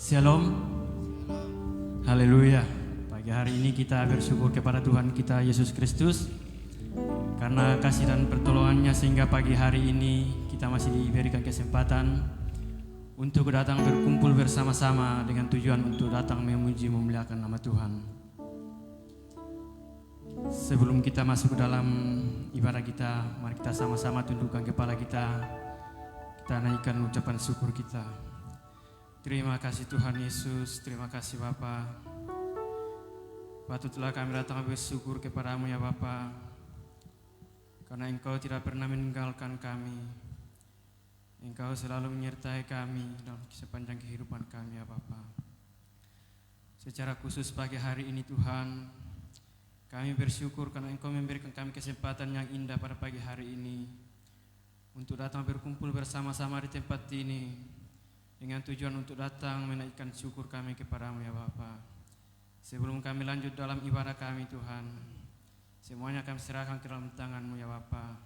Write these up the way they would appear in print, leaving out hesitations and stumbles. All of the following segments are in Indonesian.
Shalom. Haleluya. Pagi hari ini kita bersyukur kepada Tuhan kita Yesus Kristus karena kasih dan pertolongannya sehingga pagi hari ini kita masih diberikan kesempatan untuk datang berkumpul bersama-sama dengan tujuan untuk datang memuji memuliakan nama Tuhan. Sebelum kita masuk ke dalam ibadah kita, mari kita sama-sama tundukkan kepala kita. Kita naikkan ucapan syukur kita. Terima kasih Tuhan Yesus, terima kasih Bapa. Patutlah kami datang bersyukur kepadamu ya Bapa, karena Engkau tidak pernah meninggalkan kami. Engkau selalu menyertai kami dalam sepanjang kehidupan kami ya Bapa. Secara khusus pagi hari ini Tuhan, kami bersyukur karena Engkau memberikan kami kesempatan yang indah pada pagi hari ini untuk datang berkumpul bersama-sama di tempat ini dengan tujuan untuk datang menaikkan syukur kami kepadamu ya Bapa. Sebelum kami lanjut dalam ibadah kami Tuhan, semuanya kami serahkan ke dalam tangan-Mu ya Bapa.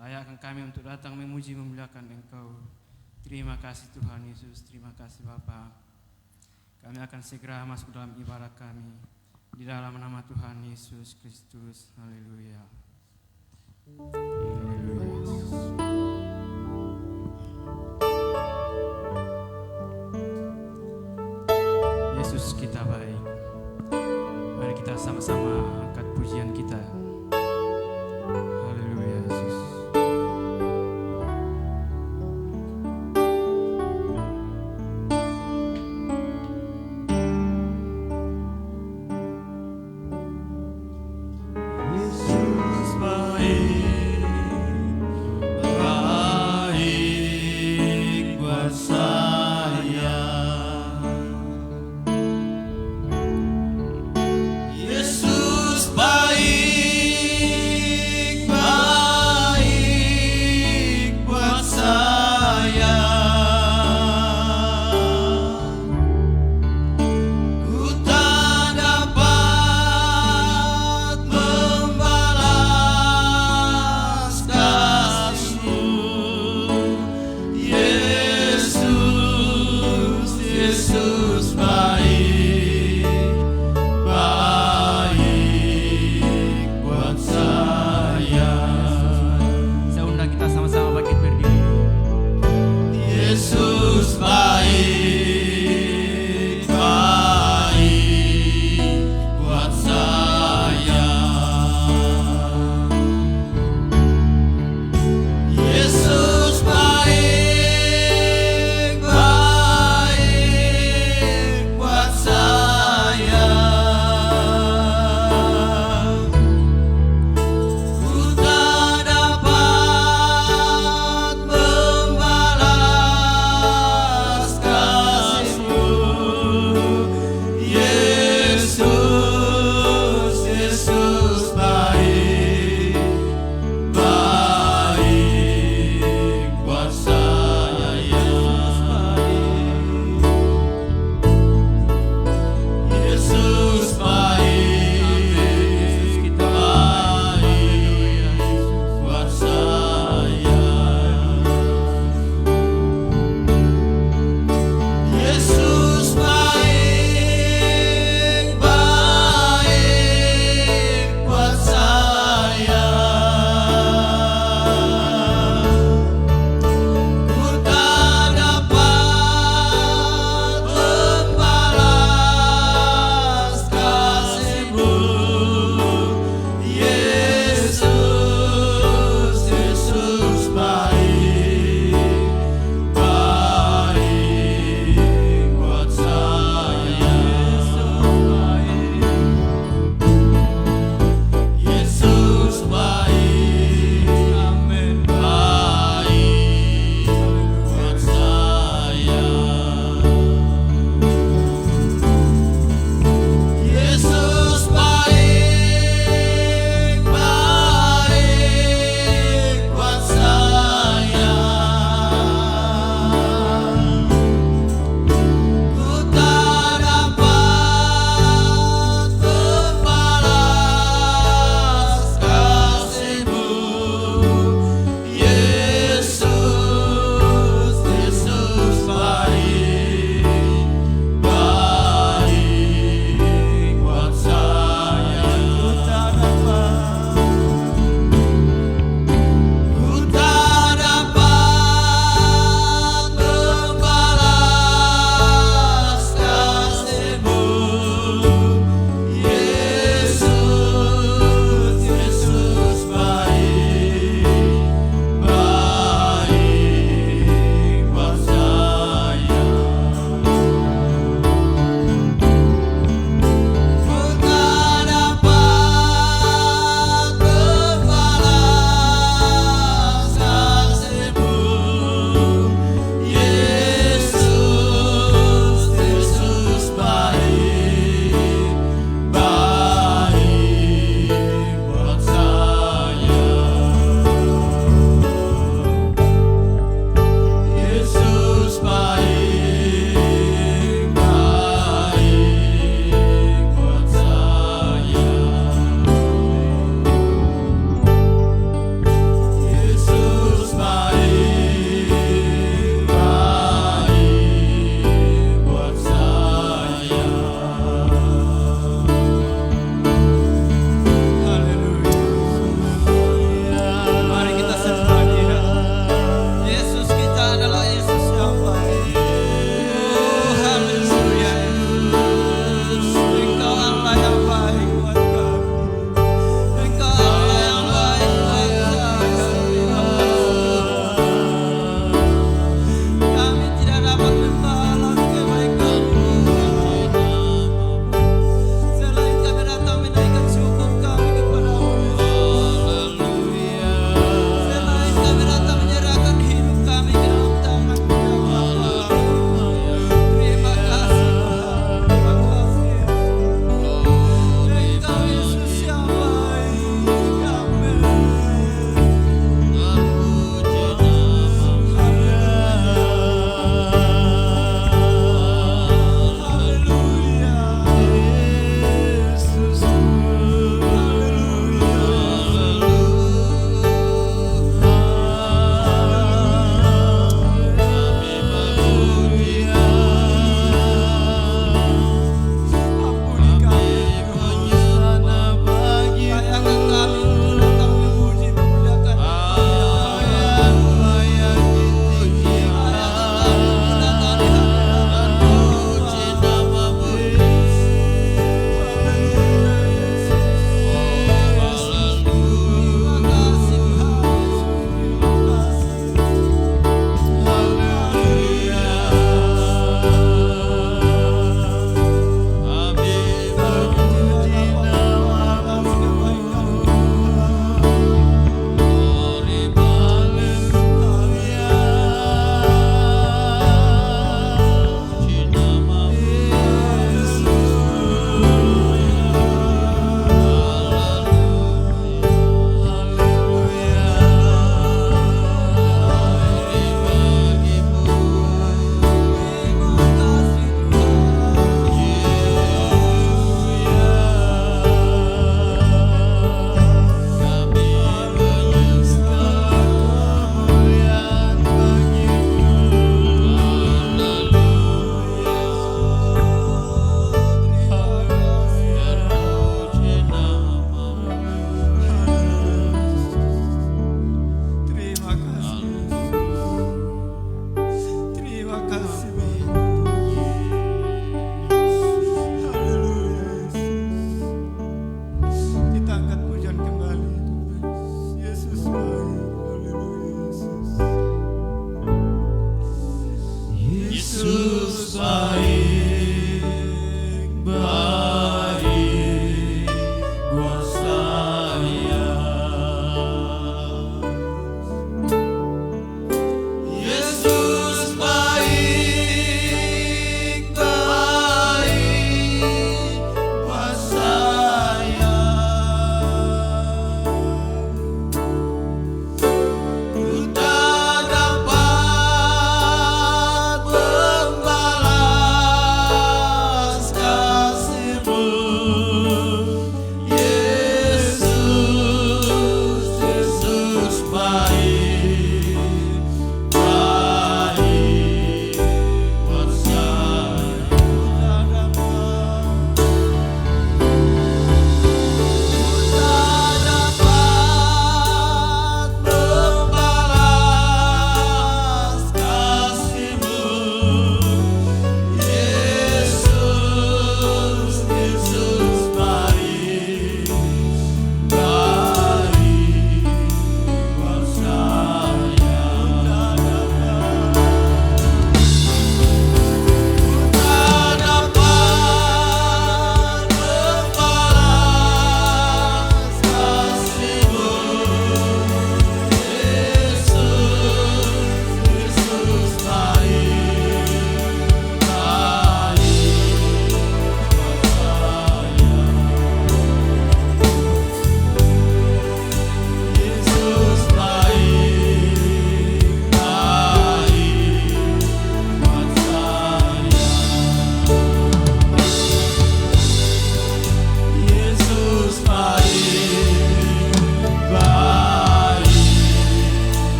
Layakkan kami untuk datang memuji memuliakan Engkau. Terima kasih Tuhan Yesus, terima kasih Bapa. Kami akan segera masuk dalam ibadah kami di dalam nama Tuhan Yesus Kristus. Haleluya. Haleluya. Yesus kita baik. Mari kita sama-sama angkat pujian kita. Haleluya Yesus. Yesus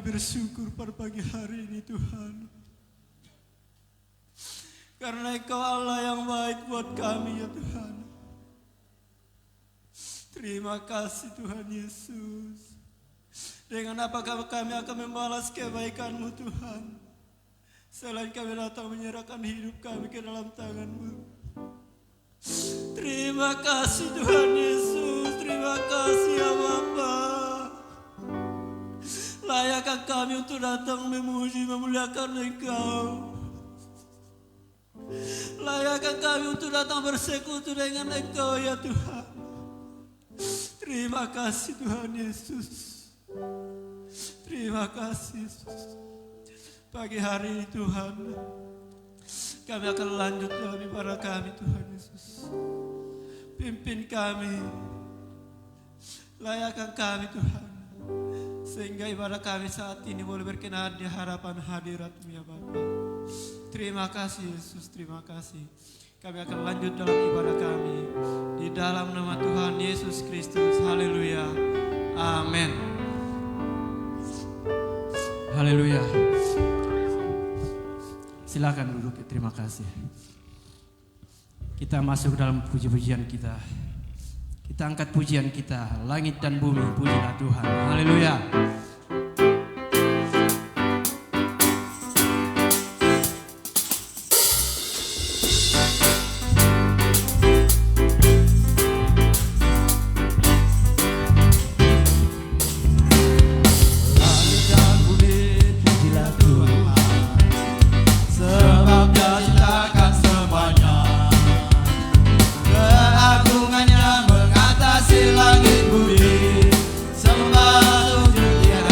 bersyukur pada pagi hari ini Tuhan. Karena Engkau Allah yang baik buat kami ya Tuhan. Terima kasih Tuhan Yesus. Dengan apakah kami akan membalas kebaikan-Mu Tuhan. Selain kami datang menyerahkan hidup kami ke dalam tangan-Mu. Terima kasih Tuhan Yesus. Terima kasih ya Bapa. Layakkah kami untuk datang memuji memuliakan Engkau. Layakkah kami untuk datang bersekutu dengan Engkau ya Tuhan. Terima kasih Tuhan Yesus. Terima kasih Yesus. Pagi hari ini Tuhan, kami akan lanjut dalam ibadah kami Tuhan Yesus. Pimpin kami, layakkan kami Tuhan, sehingga ibadah kami saat ini boleh berkenan di hadapan hadirat-Mu ya Bapa. Terima kasih Yesus, terima kasih. Kami akan lanjut dalam ibadah kami di dalam nama Tuhan Yesus Kristus. Haleluya. Amin. Haleluya. Silakan duduk, terima kasih. Kita masuk dalam puji-pujian kita. Kita angkat pujian kita, langit dan bumi pujilah Tuhan. Haleluya. Langit bumi sembah sujud dia.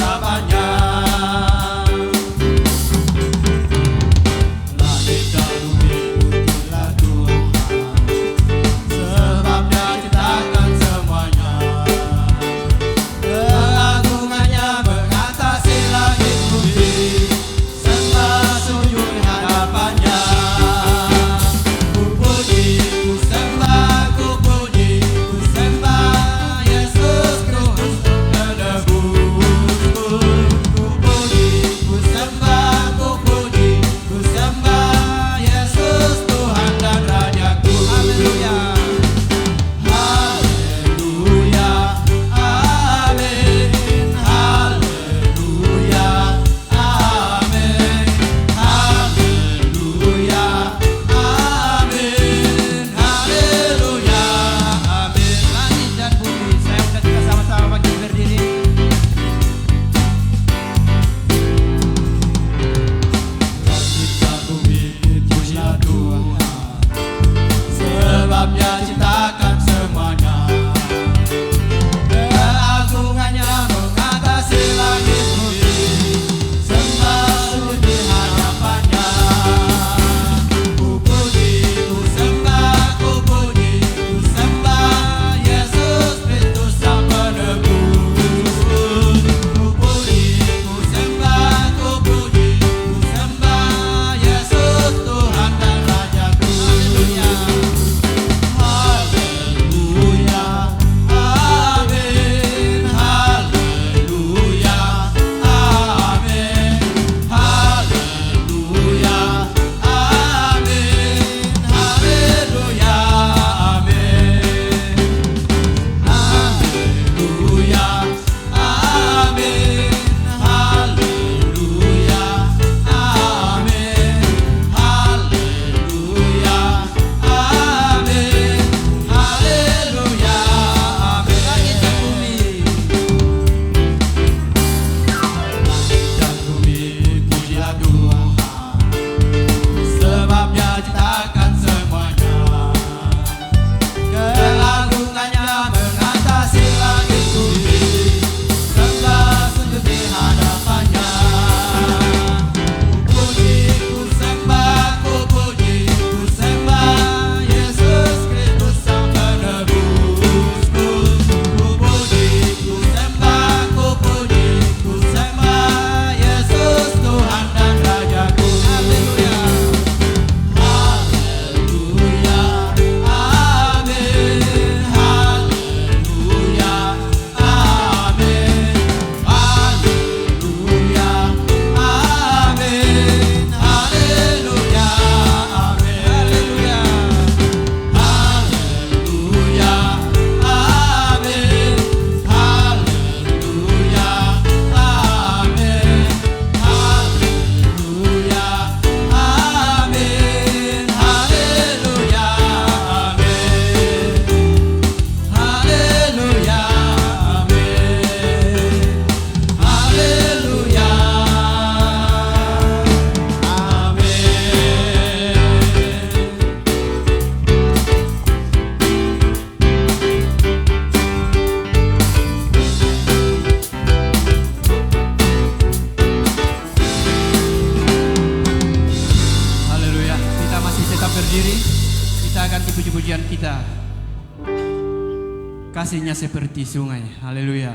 kasihnya seperti sungai. Haleluya.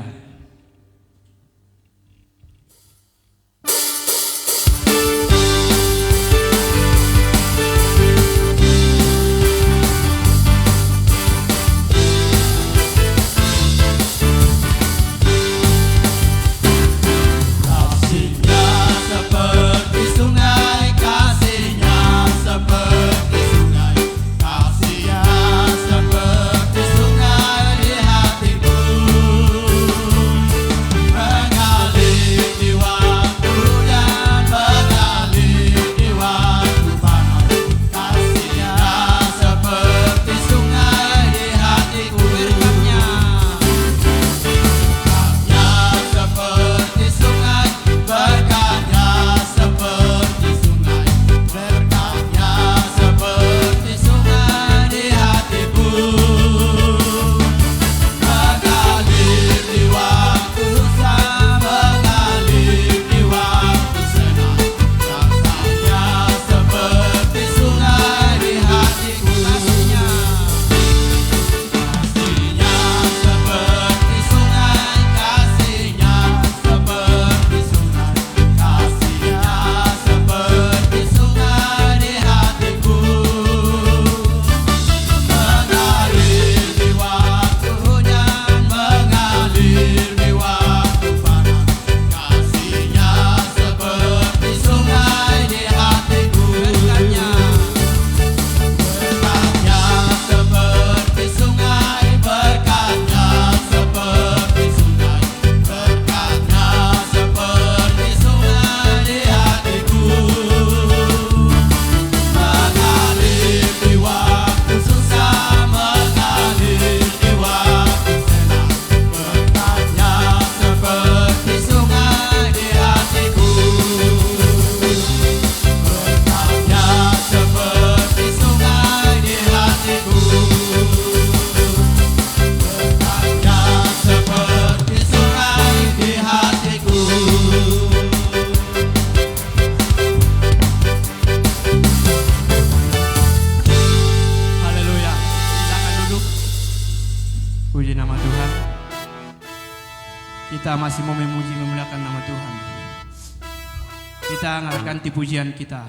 Puji nama Tuhan. Kita masih mau memuji memuliakan nama Tuhan. Kita nggak ganti pujian kita.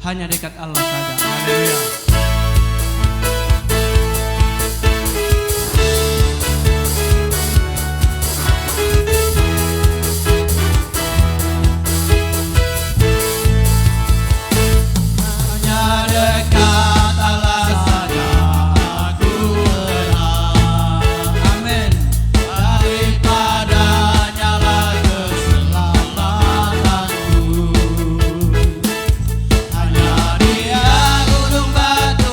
Hanya dekat Allah saja. Haleluya. Hanya Dia gunung batu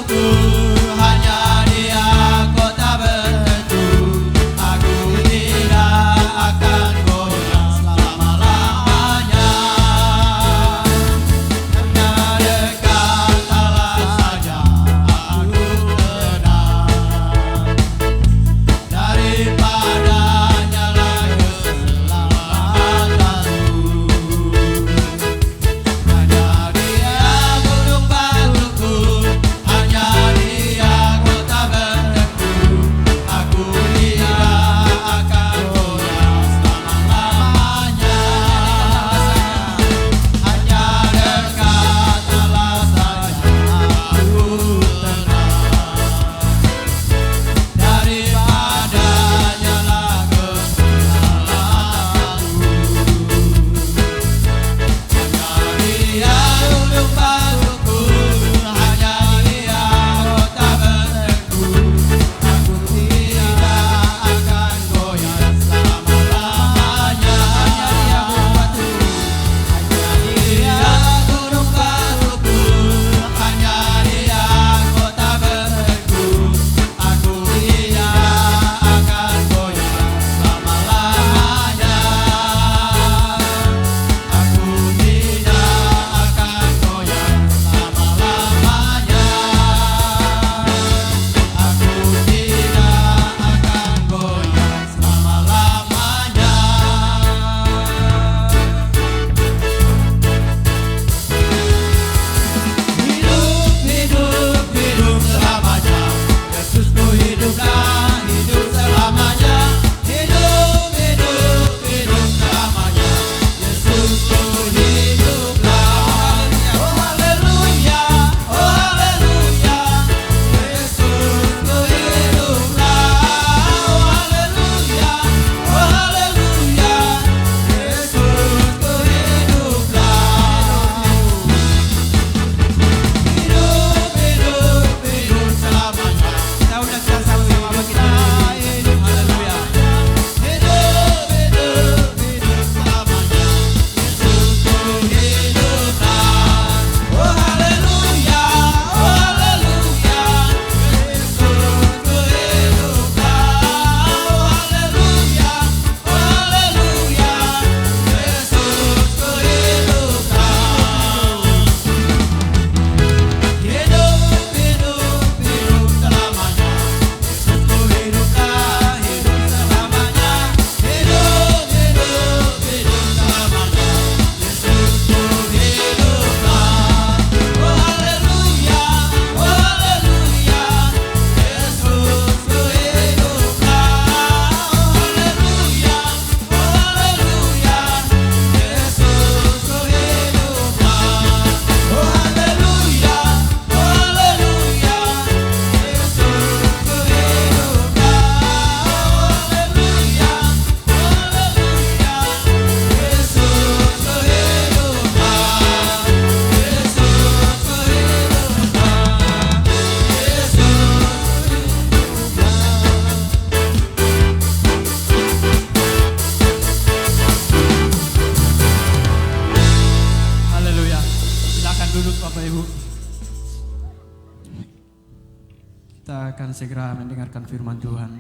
segera mendengarkan firman Tuhan.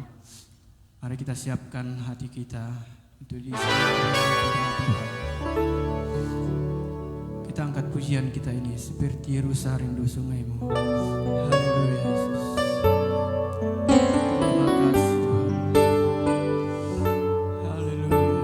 Mari kita siapkan hati kita untuk diisi dengan Tuhan. Kita angkat pujian kita ini seperti rusa rindu sungaimu. Haleluya Yesus. Terima kasih Tuhan. Haleluya.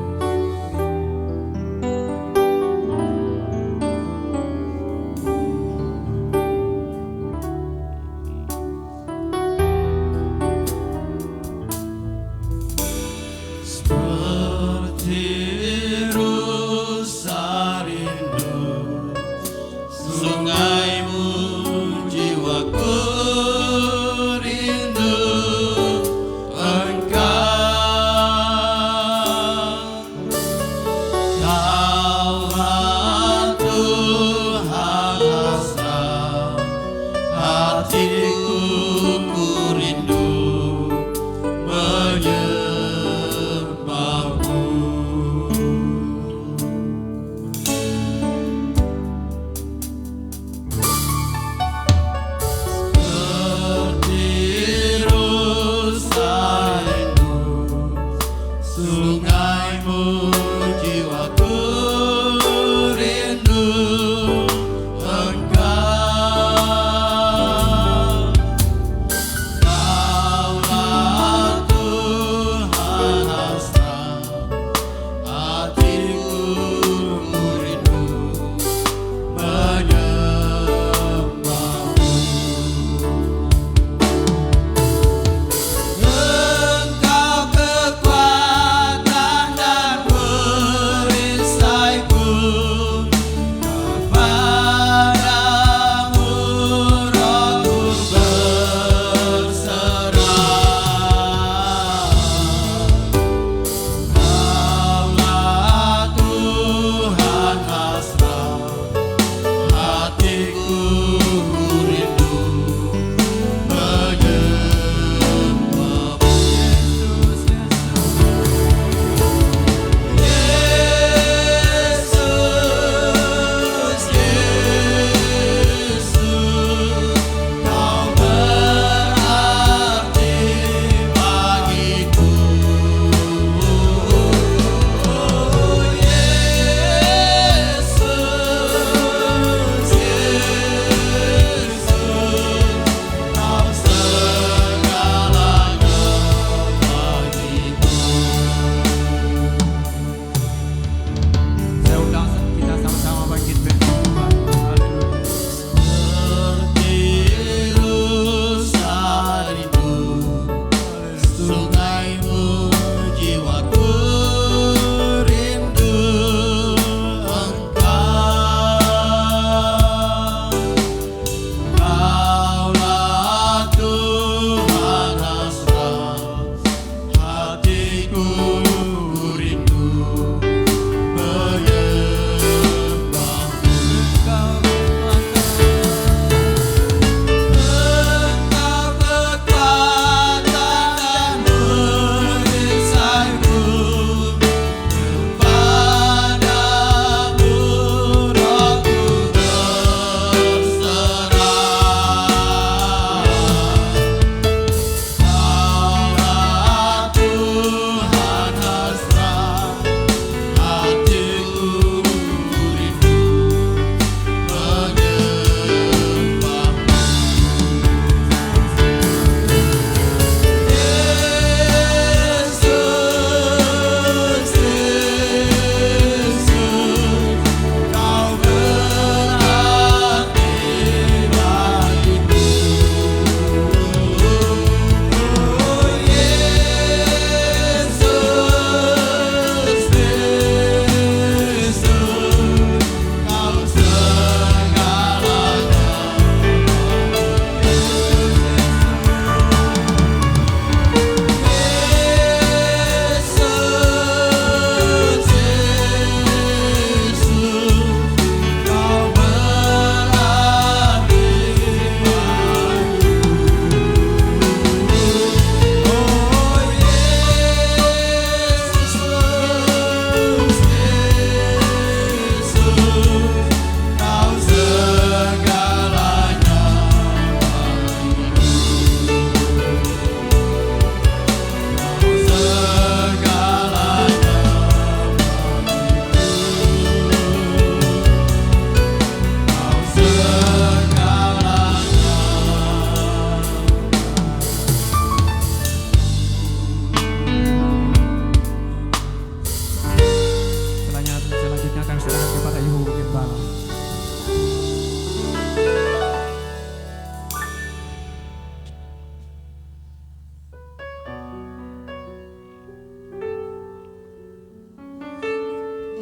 Engkau kekuatan dan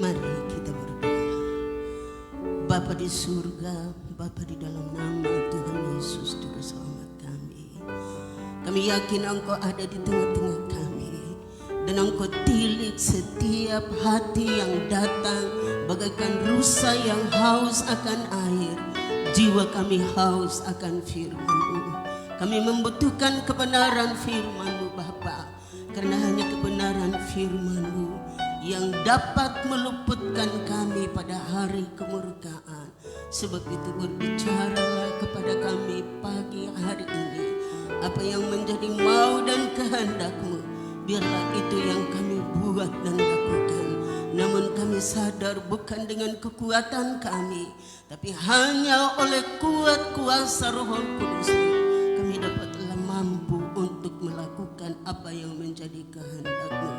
Mari kita berdoa. Bapa di surga, Bapa di dalam nama Tuhan Yesus Juru Selamat kami. Kami yakin Engkau ada di tengah-tengah kami. Dan Engkau tilik setiap hati yang datang bagaikan rusa yang haus akan air. Jiwa kami haus akan firman-Mu. Kami membutuhkan kebenaran firman-Mu Bapa. Karena hanya kebenaran firman-Mu yang dapat meluputkan kami pada hari kemurkaan. Sebab itu berbicaralah kepada kami pagi hari ini. Apa yang menjadi mau dan kehendak-Mu, biarlah itu yang kami buat dan lakukan. Namun kami sadar bukan dengan kekuatan kami, tapi hanya oleh kuat kuasa Roh Kudus kami dapatlah mampu untuk melakukan apa yang menjadi kehendak-Mu.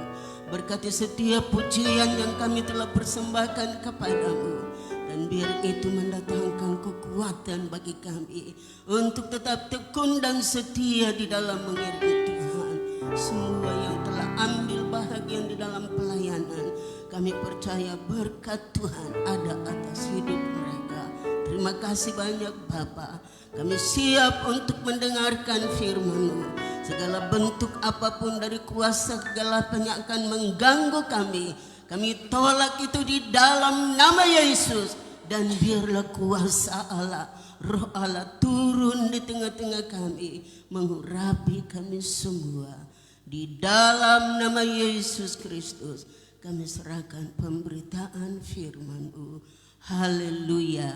Berkati setiap pujian yang kami telah persembahkan kepadamu. Dan biar itu mendatangkan kekuatan bagi kami untuk tetap tekun dan setia di dalam mengiringi Tuhan. Semua yang telah ambil bahagian di dalam pelayanan, kami percaya berkat Tuhan ada atas hidup mereka. Terima kasih banyak Bapa. Kami siap untuk mendengarkan firman-Mu. Segala bentuk apapun dari kuasa kegelapan yang akan mengganggu kami, kami tolak itu di dalam nama Yesus. Dan biarlah kuasa Allah, Roh Allah turun di tengah-tengah kami, mengurapi kami semua. Di dalam nama Yesus Kristus kami serahkan pemberitaan firman-Mu. Haleluya.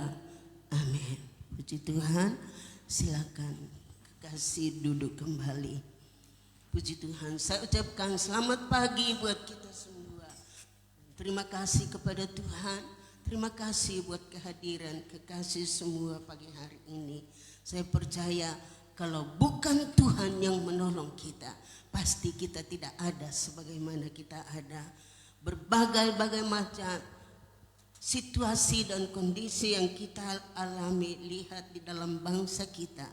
Amin. Puji Tuhan. Silakan kasih duduk kembali. Puji Tuhan. Saya ucapkan selamat pagi buat kita semua. Terima kasih kepada Tuhan. Terima kasih buat kehadiran kekasih semua pagi hari ini. Saya percaya kalau bukan Tuhan yang menolong kita, pasti kita tidak ada sebagaimana kita ada. Berbagai-bagai macam situasi dan kondisi yang kita alami, lihat di dalam bangsa kita.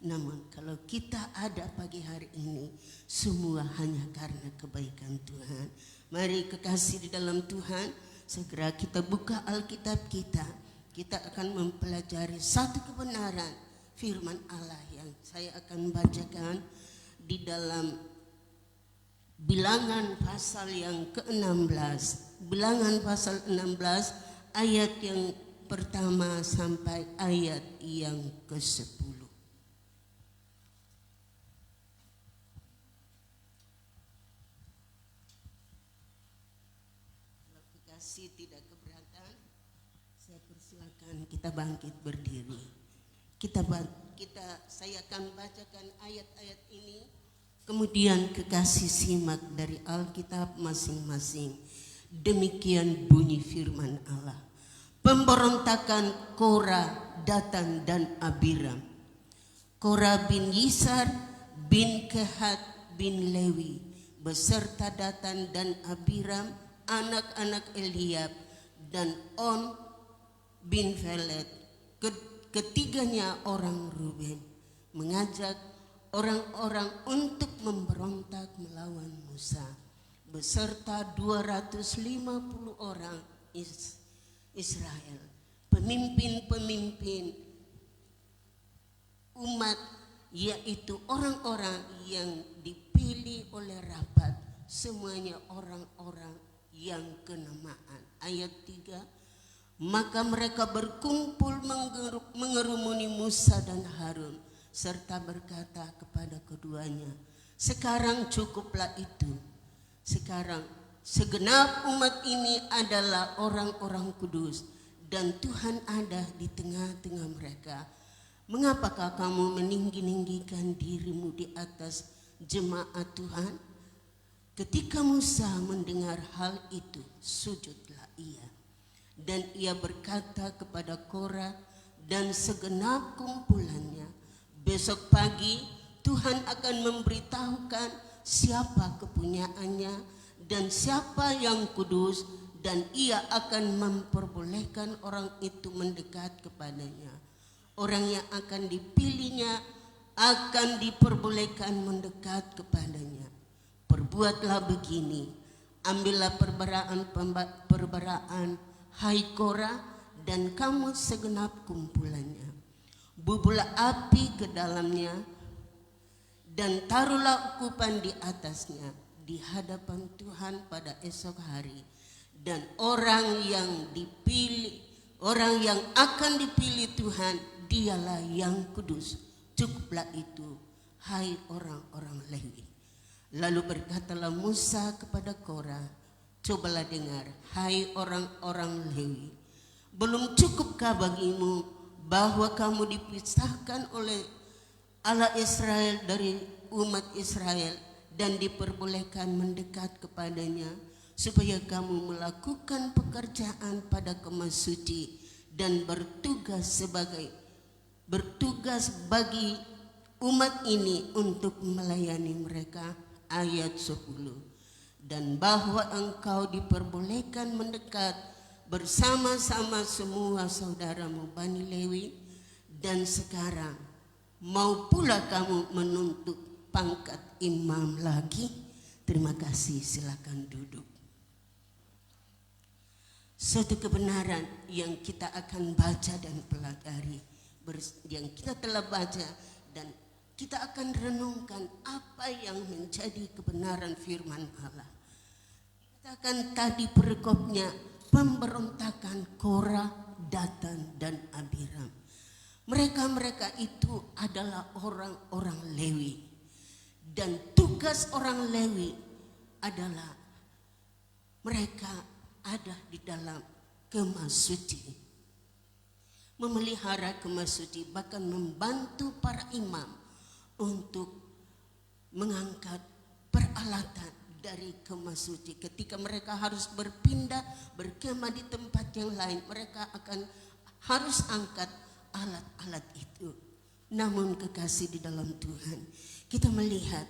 Namun kalau kita ada pagi hari ini, semua hanya karena kebaikan Tuhan. Mari kekasih di dalam Tuhan, segera kita buka Alkitab kita. Kita akan mempelajari satu kebenaran firman Allah yang saya akan bacakan di dalam Bilangan pasal yang ke-16. Bilangan pasal 16 ayat yang pertama sampai ayat yang ke-10. Tidak keberatan, saya persilakan kita bangkit berdiri. Saya akan bacakan ayat-ayat ini, kemudian kekasih simak dari Alkitab masing-masing. Demikian bunyi firman Allah. Pemberontakan Korah, Datan dan Abiram. Korah bin Yisar bin Kehat bin Lewi beserta Datan dan Abiram, anak-anak Eliab, dan On bin Felet, ketiganya orang Ruben, mengajak orang-orang untuk memberontak melawan Musa, beserta 250 orang Israel, pemimpin-pemimpin umat, yaitu orang-orang yang dipilih oleh rapat, semuanya orang-orang yang kenamaan. Ayat 3, maka mereka berkumpul mengerumuni Musa dan Harun serta berkata kepada keduanya, sekarang cukuplah itu. Sekarang segenap umat ini adalah orang-orang kudus dan Tuhan ada di tengah-tengah mereka. Mengapakah kamu meninggi-ninggikan dirimu di atas jemaat Tuhan? Ketika Musa mendengar hal itu, sujudlah ia. Dan ia berkata kepada Korah dan segenap kumpulannya, besok pagi Tuhan akan memberitahukan siapa kepunyaannya dan siapa yang kudus, dan ia akan memperbolehkan orang itu mendekat kepadanya. Orang yang akan dipilihnya akan diperbolehkan mendekat kepadanya. Perbuatlah begini, ambillah perbaraan perbaraan, hai Korah, dan kamu segenap kumpulannya. Bubulah api ke dalamnya, dan taruhlah ukupan di atasnya di hadapan Tuhan pada esok hari. Dan orang yang akan dipilih Tuhan, dialah yang kudus. Cukuplah itu, hai orang-orang Lewi. Lalu berkatalah Musa kepada Korah, cobalah dengar, hai orang-orang Lewi, belum cukupkah bagimu bahwa kamu dipisahkan oleh Allah Israel dari umat Israel dan diperbolehkan mendekat kepadanya, supaya kamu melakukan pekerjaan pada kemah suci dan bertugas bagi umat ini untuk melayani mereka. Ayat 10. Dan bahwa engkau diperbolehkan mendekat bersama-sama semua saudaramu Bani Lewi, dan sekarang mau pula kamu menuntut pangkat imam lagi. Terima kasih, silakan duduk. Suatu kebenaran yang kita akan baca dan pelajari, yang kita telah baca, dan kita akan renungkan apa yang menjadi kebenaran firman Allah. Kita akan tadi perikopnya, pemberontakan Korah, Datan, dan Abiram. Mereka itu adalah orang-orang Lewi, dan tugas orang Lewi adalah mereka ada di dalam kemah suci, memelihara kemah suci, bahkan membantu para imam untuk mengangkat peralatan dari kemah suci. Ketika mereka harus berpindah berkemah di tempat yang lain, mereka harus angkat alat-alat itu. Namun kekasih di dalam Tuhan, kita melihat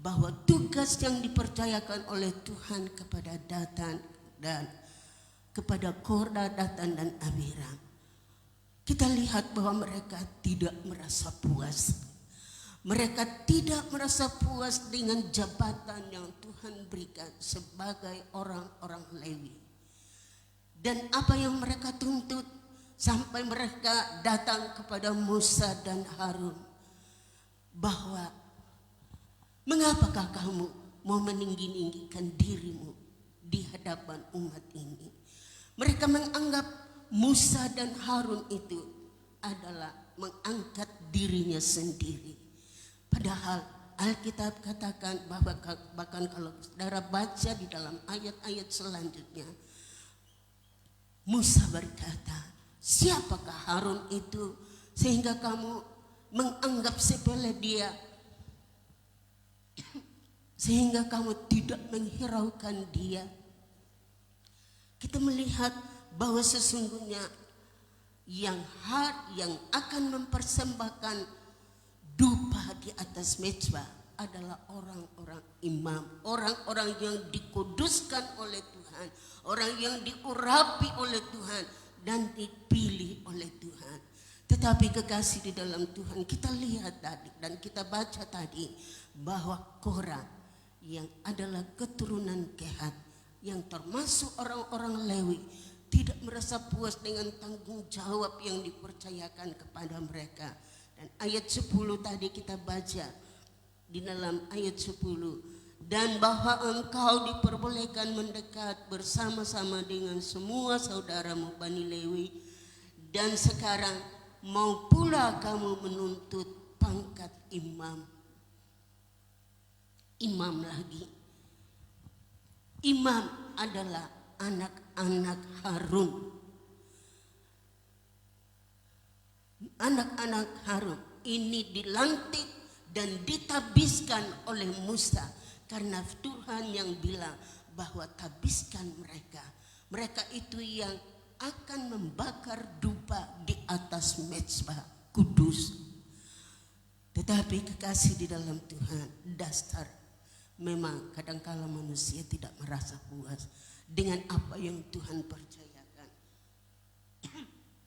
bahwa tugas yang dipercayakan oleh Tuhan kepada Datan dan kepada Korah, Datan, dan Abiram, kita lihat bahwa mereka tidak merasa puas. Mereka tidak merasa puas dengan jabatan yang Tuhan berikan sebagai orang-orang Lewi. Dan apa yang mereka tuntut sampai mereka datang kepada Musa dan Harun, bahwa mengapakah kamu mau meninggi-ninggikan dirimu di hadapan umat ini? Mereka menganggap Musa dan Harun itu adalah mengangkat dirinya sendiri. Padahal Alkitab katakan bahwa bahkan kalau saudara baca di dalam ayat-ayat selanjutnya, Musa berkata, siapakah Harun itu sehingga kamu menganggap sepele dia, sehingga kamu tidak menghiraukan dia? Kita melihat bahwa sesungguhnya yang akan mempersembahkan dupa di atas mezbah adalah orang-orang imam, orang-orang yang dikuduskan oleh Tuhan, orang yang diurapi oleh Tuhan dan dipilih oleh Tuhan. Tetapi kekasih di dalam Tuhan, kita lihat tadi dan kita baca tadi bahwa Korah yang adalah keturunan Kehat, yang termasuk orang-orang Lewi, tidak merasa puas dengan tanggung jawab yang dipercayakan kepada mereka. Dan ayat 10 tadi kita baca di dalam ayat 10, dan bahwa engkau diperbolehkan mendekat bersama-sama dengan semua saudaramu Bani Lewi, dan sekarang mau pula kamu menuntut pangkat imam lagi. Imam adalah anak-anak Harun. Anak-anak Harun ini dilantik dan ditabiskan oleh Musa, karena Tuhan yang bilang bahwa tabiskan mereka. Mereka itu yang akan membakar dupa di atas mezbah kudus. Tetapi kekasih di dalam Tuhan, dasar memang kadangkala manusia tidak merasa puas dengan apa yang Tuhan percayakan.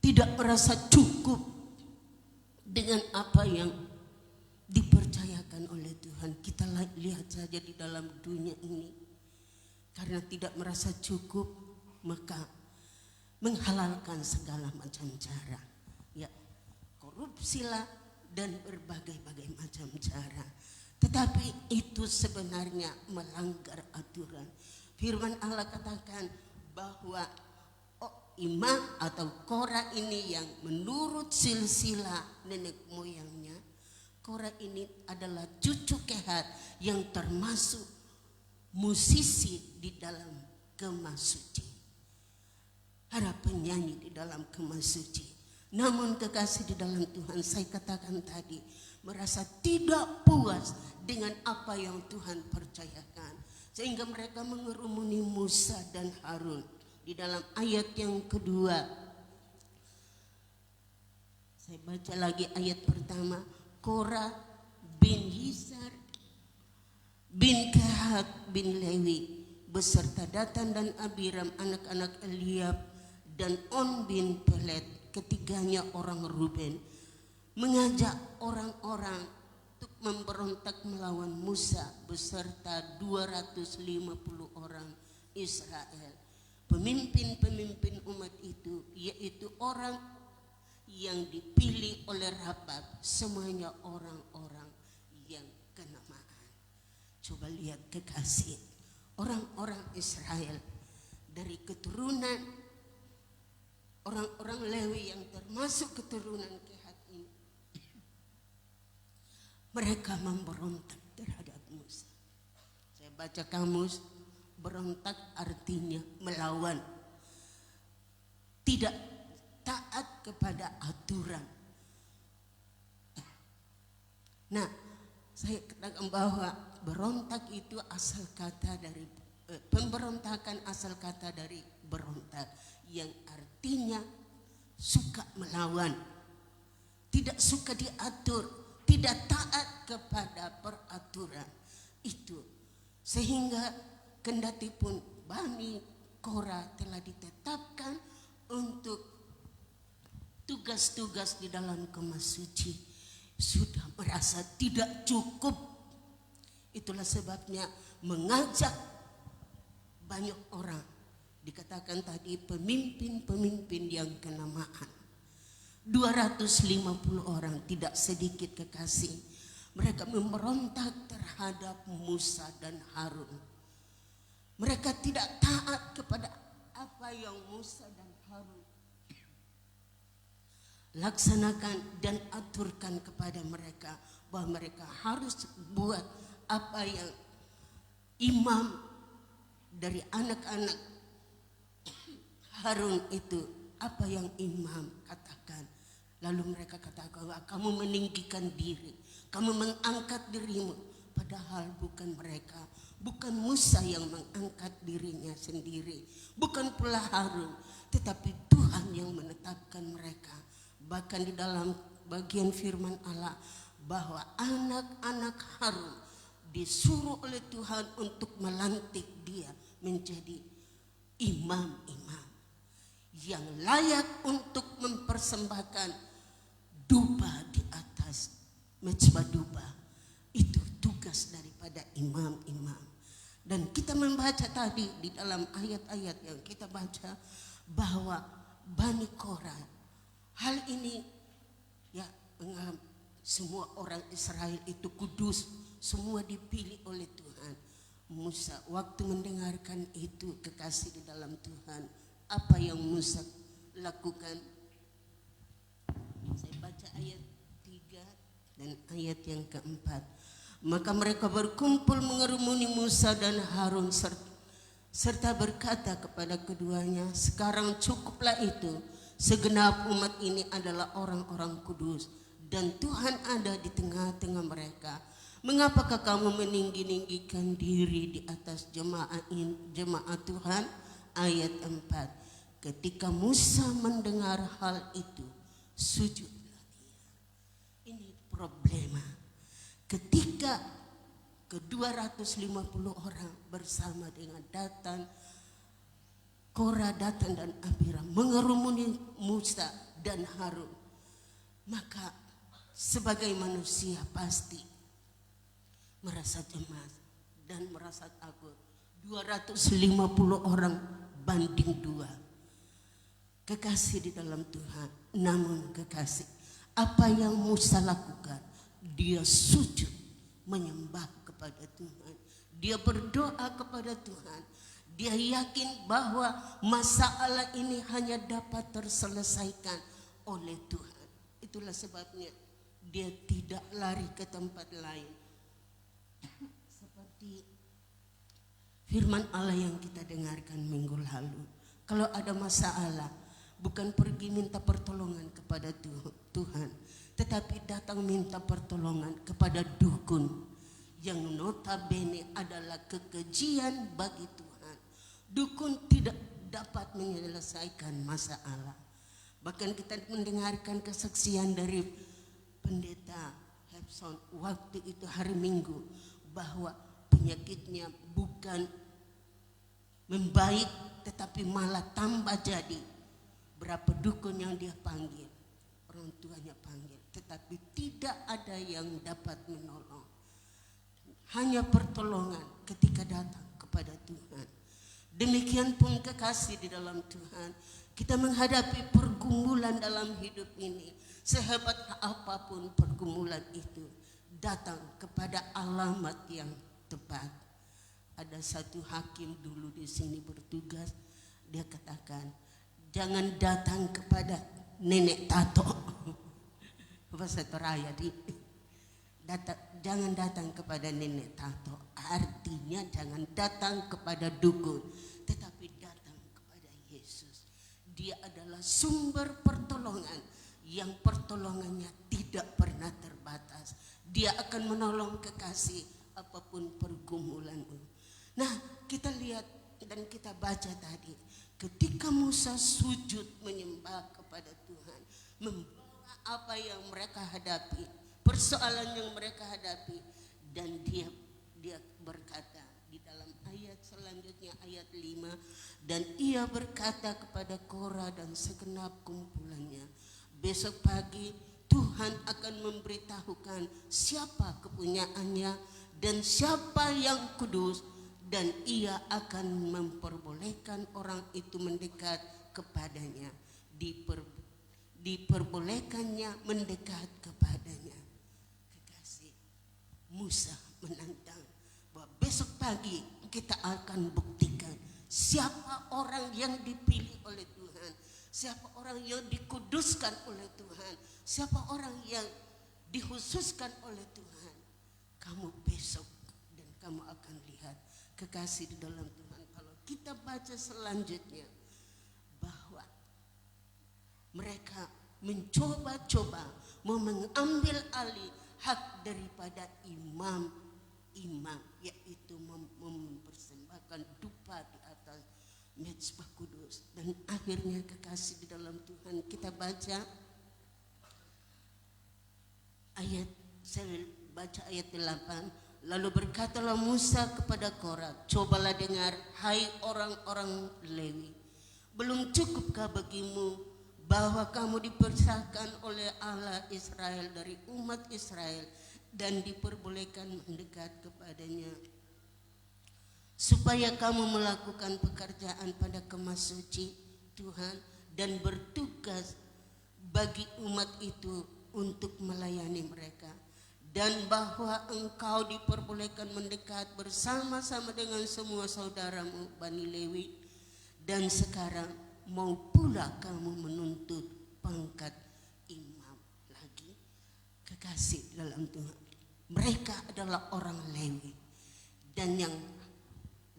Tidak merasa cukup dengan apa yang dipercayakan oleh Tuhan. Kita lihat saja di dalam dunia ini, karena tidak merasa cukup, maka menghalalkan segala macam cara, ya, korupsilah dan berbagai-bagai macam cara. Tetapi itu sebenarnya melanggar aturan. Firman Allah katakan bahwa imam atau Korah ini yang menurut silsilah nenek moyangnya, Korah ini adalah cucu Kehat yang termasuk musisi di dalam kemah suci, ada penyanyi di dalam kemah suci. Namun kekasih di dalam Tuhan, saya katakan tadi, merasa tidak puas dengan apa yang Tuhan percayakan, sehingga mereka mengerumuni Musa dan Harun. Di dalam ayat yang kedua, saya baca lagi ayat pertama. Korah bin Yisar bin Kehat bin Lewi beserta Datan dan Abiram anak-anak Eliab dan On bin Pelet, ketiganya orang Ruben, mengajak orang-orang untuk memberontak melawan Musa beserta 250 orang Israel. Pemimpin-pemimpin umat itu, yaitu orang yang dipilih oleh Rabbah, semuanya orang-orang yang kenamaan. Coba lihat kekasih, orang-orang Israel dari keturunan orang-orang Lewi yang termasuk keturunan Kehat ini, mereka memberontak terhadap Musa. Saya baca kamus, berontak artinya melawan, tidak taat kepada aturan. Nah, saya katakan bahwa berontak itu asal kata dari pemberontakan, asal kata dari berontak yang artinya suka melawan, tidak suka diatur, tidak taat kepada peraturan itu. Sehingga kendati pun Bani Korah telah ditetapkan untuk tugas-tugas di dalam kemah suci, sudah merasa tidak cukup. Itulah sebabnya mengajak banyak orang, dikatakan tadi pemimpin-pemimpin yang kenamaan, 250 orang, tidak sedikit kekasih. Mereka memberontak terhadap Musa dan Harun. Mereka tidak taat kepada apa yang Musa dan Harun laksanakan dan aturkan kepada mereka, bahwa mereka harus buat apa yang imam dari anak-anak Harun itu, apa yang imam katakan. Lalu mereka katakan bahwa kamu meninggikan diri, kamu mengangkat dirimu, padahal bukan mereka, bukan Musa yang mengangkat dirinya sendiri, bukan pula Harun, tetapi Tuhan yang menetapkan mereka. Bahkan di dalam bagian firman Allah bahwa anak-anak Harun disuruh oleh Tuhan untuk melantik dia menjadi imam-imam yang layak untuk mempersembahkan dupa di atas mezbah dupa. Itu tugas daripada imam-imam. Dan kita membaca tadi di dalam ayat-ayat yang kita baca bahwa Bani Korah, hal ini ya, semua orang Israel itu kudus, semua dipilih oleh Tuhan. Musa waktu mendengarkan itu, kekasih di dalam Tuhan, apa yang Musa lakukan? Saya baca ayat 3 dan ayat yang keempat. Maka mereka berkumpul mengerumuni Musa dan Harun serta berkata kepada keduanya, sekarang cukuplah itu. Segenap umat ini adalah orang-orang kudus dan Tuhan ada di tengah-tengah mereka. Mengapakah kamu meninggi-ninggikan diri di atas jemaat Tuhan? Ayat 4. Ketika Musa mendengar hal itu, sujudlah dia. Ini problema. Ketika ke-250 orang bersama dengan Datan, Korah, Datan dan Abiram mengerumuni Musa dan Harun, maka sebagai manusia pasti merasa cemas dan merasa takut. 250 orang banding 2. Kekasih di dalam Tuhan. Namun kekasih, apa yang Musa lakukan? Dia sujud menyembah kepada Tuhan. Dia berdoa kepada Tuhan. Dia yakin bahwa masalah ini hanya dapat terselesaikan oleh Tuhan. Itulah sebabnya dia tidak lari ke tempat lain. Seperti firman Allah yang kita dengarkan minggu lalu. Kalau ada masalah, bukan pergi minta pertolongan kepada Tuhan, tetapi datang minta pertolongan kepada dukun yang notabene adalah kekejian bagi Tuhan. Dukun tidak dapat menyelesaikan masalah. Bahkan kita mendengarkan kesaksian dari pendeta Hepson waktu itu hari Minggu, bahwa penyakitnya bukan membaik tetapi malah tambah jadi. Berapa dukun yang dia panggil, orang tuanya panggil, tetapi tidak ada yang dapat menolong. Hanya pertolongan ketika datang kepada Tuhan. Demikian pun kekasih di dalam Tuhan, kita menghadapi pergumulan dalam hidup ini. Sehebat apapun pergumulan itu, datang kepada alamat yang tepat. Ada satu hakim dulu di sini bertugas, dia katakan, jangan datang kepada nenek tato. Bahasa Toraya jangan datang kepada nenek tato. Artinya jangan datang kepada dukun, tetapi datang kepada Yesus. Dia adalah sumber pertolongan yang pertolongannya tidak pernah terbatas. Dia akan menolong kekasih apapun pergumulanmu. Nah, kita lihat dan kita baca tadi, ketika Musa sujud menyembah kepada Tuhan, membawa apa yang mereka hadapi, persoalan yang mereka hadapi, dan dia berkata di dalam ayat selanjutnya, ayat 5, dan ia berkata kepada Korah dan segenap kumpulannya, besok pagi Tuhan akan memberitahukan siapa kepunyaannya dan siapa yang kudus, dan ia akan memperbolehkan orang itu mendekat kepadanya. Diperbolehkannya mendekat kepadanya. Kekasih, Musa menantang bahwa besok pagi kita akan buktikan siapa orang yang dipilih oleh Tuhan, siapa orang yang dikuduskan oleh Tuhan, siapa orang yang dikhususkan oleh Tuhan. Kamu besok dan kamu akan lihat, kekasih di dalam Tuhan. Kalau kita baca selanjutnya, bahwa mereka mencoba-coba mau mengambil alih hak daripada imam, yaitu mempersembahkan dupa di atas mezbah kudus. Dan akhirnya kekasih di dalam Tuhan, kita baca ayat, saya baca ayat 8. Lalu berkatalah Musa kepada Korah, cobalah dengar, hai orang-orang Lewi, belum cukupkah bagimu bahwa kamu dipersahkan oleh Allah Israel dari umat Israel dan diperbolehkan mendekat kepadanya, supaya kamu melakukan pekerjaan pada kemah suci Tuhan dan bertugas bagi umat itu untuk melayani mereka, dan bahwa engkau diperbolehkan mendekat bersama-sama dengan semua saudaramu Bani Lewi, dan sekarang mau pula kamu menuntut pangkat imam lagi. Kekasih dalam Tuhan, mereka adalah orang Lewi, dan yang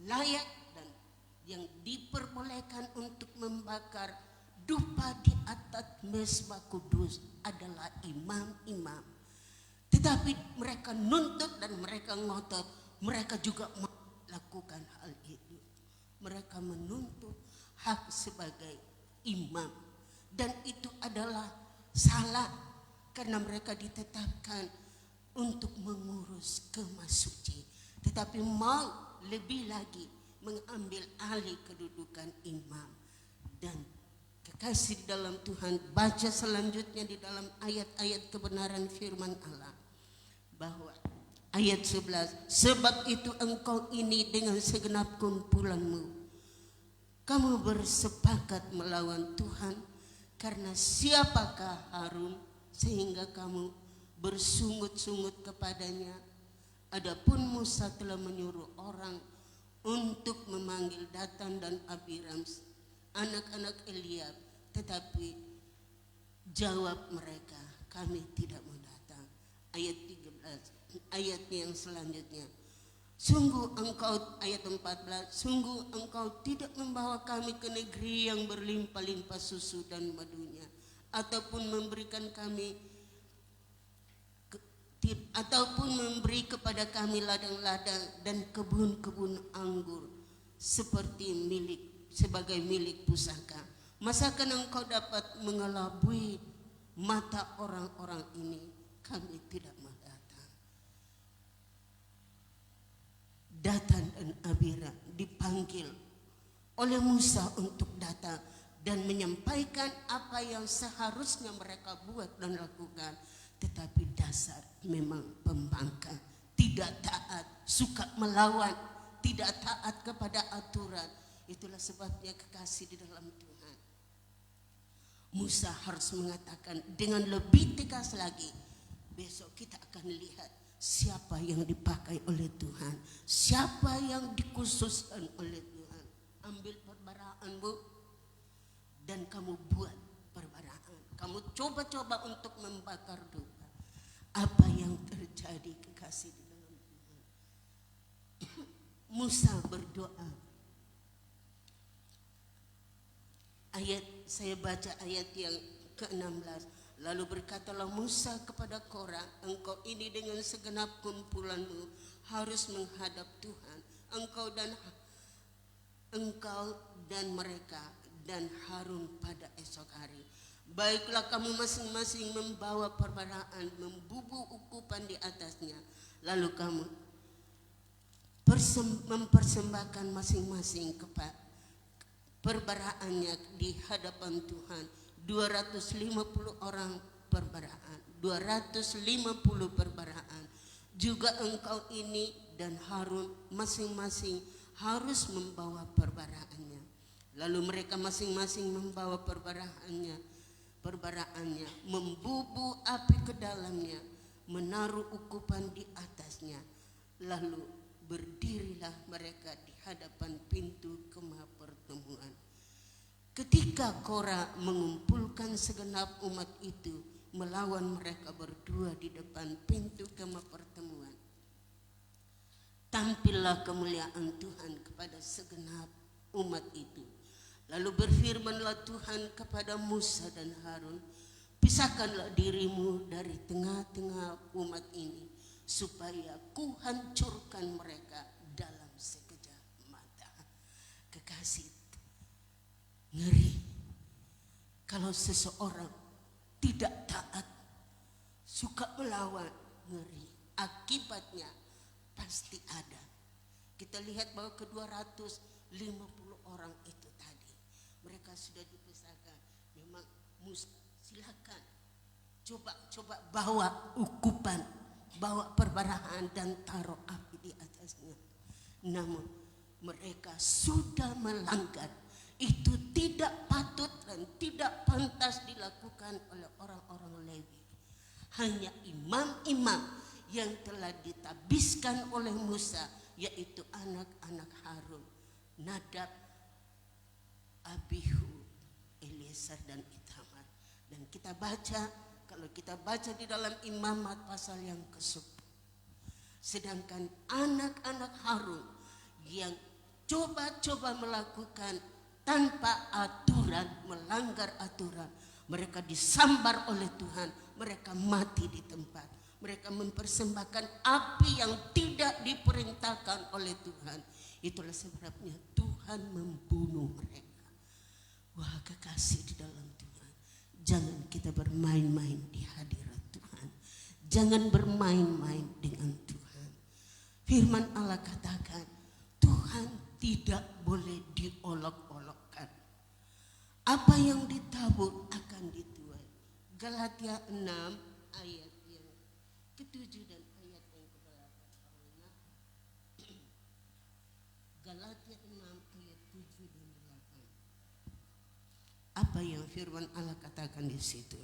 layak dan yang diperbolehkan untuk membakar dupa di atas mezbah kudus adalah imam-imam. Tetapi mereka nuntut dan mereka ngotot, mereka juga melakukan hal itu. Mereka menuntut hak sebagai imam, dan itu adalah salah, karena mereka ditetapkan untuk mengurus kemah suci, tetapi mau lebih lagi mengambil alih kedudukan imam. Dan kekasih dalam Tuhan, baca selanjutnya di dalam ayat-ayat kebenaran firman Allah, bahwa ayat 11, sebab itu engkau ini dengan segenap kumpulanmu kamu bersepakat melawan Tuhan, karena siapakah Harun sehingga kamu bersungut-sungut kepadanya? Adapun Musa telah menyuruh orang untuk memanggil Datan dan Abiram, anak-anak Eliab, tetapi jawab mereka, kami tidak mau datang. Ayat 13, ayatnya yang selanjutnya. Sungguh engkau, ayat 14, sungguh engkau tidak membawa kami ke negeri yang berlimpah-limpah susu dan madunya, ataupun memberikan kami ataupun memberi kepada kami ladang-ladang dan kebun-kebun anggur sebagai milik pusaka. Masakan engkau dapat mengelabui mata orang-orang ini? Kami tidak mau datang. Datan dan Abiram dipanggil oleh Musa untuk datang dan menyampaikan apa yang seharusnya mereka buat dan lakukan. Tetapi dasar memang pembangkang, tidak taat, suka melawan, tidak taat kepada aturan. Itulah sebabnya kekasih di dalam Tuhan, Musa harus mengatakan dengan lebih tegas lagi. Besok kita akan lihat siapa yang dipakai oleh Tuhan, siapa yang dikhususkan oleh Tuhan. Ambil perbaraanmu dan kamu buat perbaraan. Kamu coba-coba untuk membakar doa. Apa yang terjadi kekasih di dalam Tuhan? Musa berdoa. Saya baca ayat yang ke-16. Lalu berkatalah Musa kepada Korah, engkau ini dengan segenap kumpulanmu harus menghadap Tuhan. Engkau dan mereka dan Harun pada esok hari. Baiklah kamu masing-masing membawa perbaraan, membubuk ukupan di atasnya. Lalu kamu mempersembahkan masing-masing kepada perbaraannya di hadapan Tuhan. 250 orang perbaraan, 250 perbaraan. Juga engkau ini dan Harun masing-masing harus membawa perbaraannya. Lalu mereka masing-masing membawa perbaraannya, membubu api ke dalamnya, menaruh ukupan di atasnya. Lalu berdirilah mereka di hadapan pintu kemah pertemuan. Ketika Korah mengumpulkan segenap umat itu melawan mereka berdua di depan pintu kemah pertemuan, tampillah kemuliaan Tuhan kepada segenap umat itu. Lalu berfirmanlah Tuhan kepada Musa dan Harun, pisahkanlah dirimu dari tengah-tengah umat ini, supaya kuhancurkan mereka dalam sekejap mata. Kekasih, ngeri kalau seseorang tidak taat, suka melawan, ngeri. Akibatnya pasti ada. Kita lihat bahwa ke-250 orang itu tadi, mereka sudah dipisahkan. Memang Musa, silakan coba bawa ukupan, bawa perbarahan dan taruh api di atasnya. Namun mereka sudah melanggar. Itu tidak patut dan tidak pantas dilakukan oleh orang-orang Lewi. Hanya imam-imam yang telah ditabiskan oleh Musa, yaitu anak-anak Harun, Nadab, Abihu, Eliezer dan Itamar. Dan kita baca, kalau kita baca di dalam Imamat pasal yang ke-10, sedangkan anak-anak Harun yang coba-coba melakukan tanpa aturan, melanggar aturan, mereka disambar oleh Tuhan, mereka mati di tempat. Mereka mempersembahkan api yang tidak diperintahkan oleh Tuhan. Itulah sebabnya Tuhan membunuh mereka. Wah, kekasih di dalam Tuhan, jangan kita bermain-main di hadirat Tuhan. Jangan bermain-main dengan Tuhan. Firman Allah katakan, Tuhan tidak boleh diolok-olokkan. Apa yang ditabur akan dituai. Galatia 6 ayat yang ke-7 dan ayat yang ke-8. Galatia 6 ayat 7 dan 8. apa yang firman Allah katakan di situ.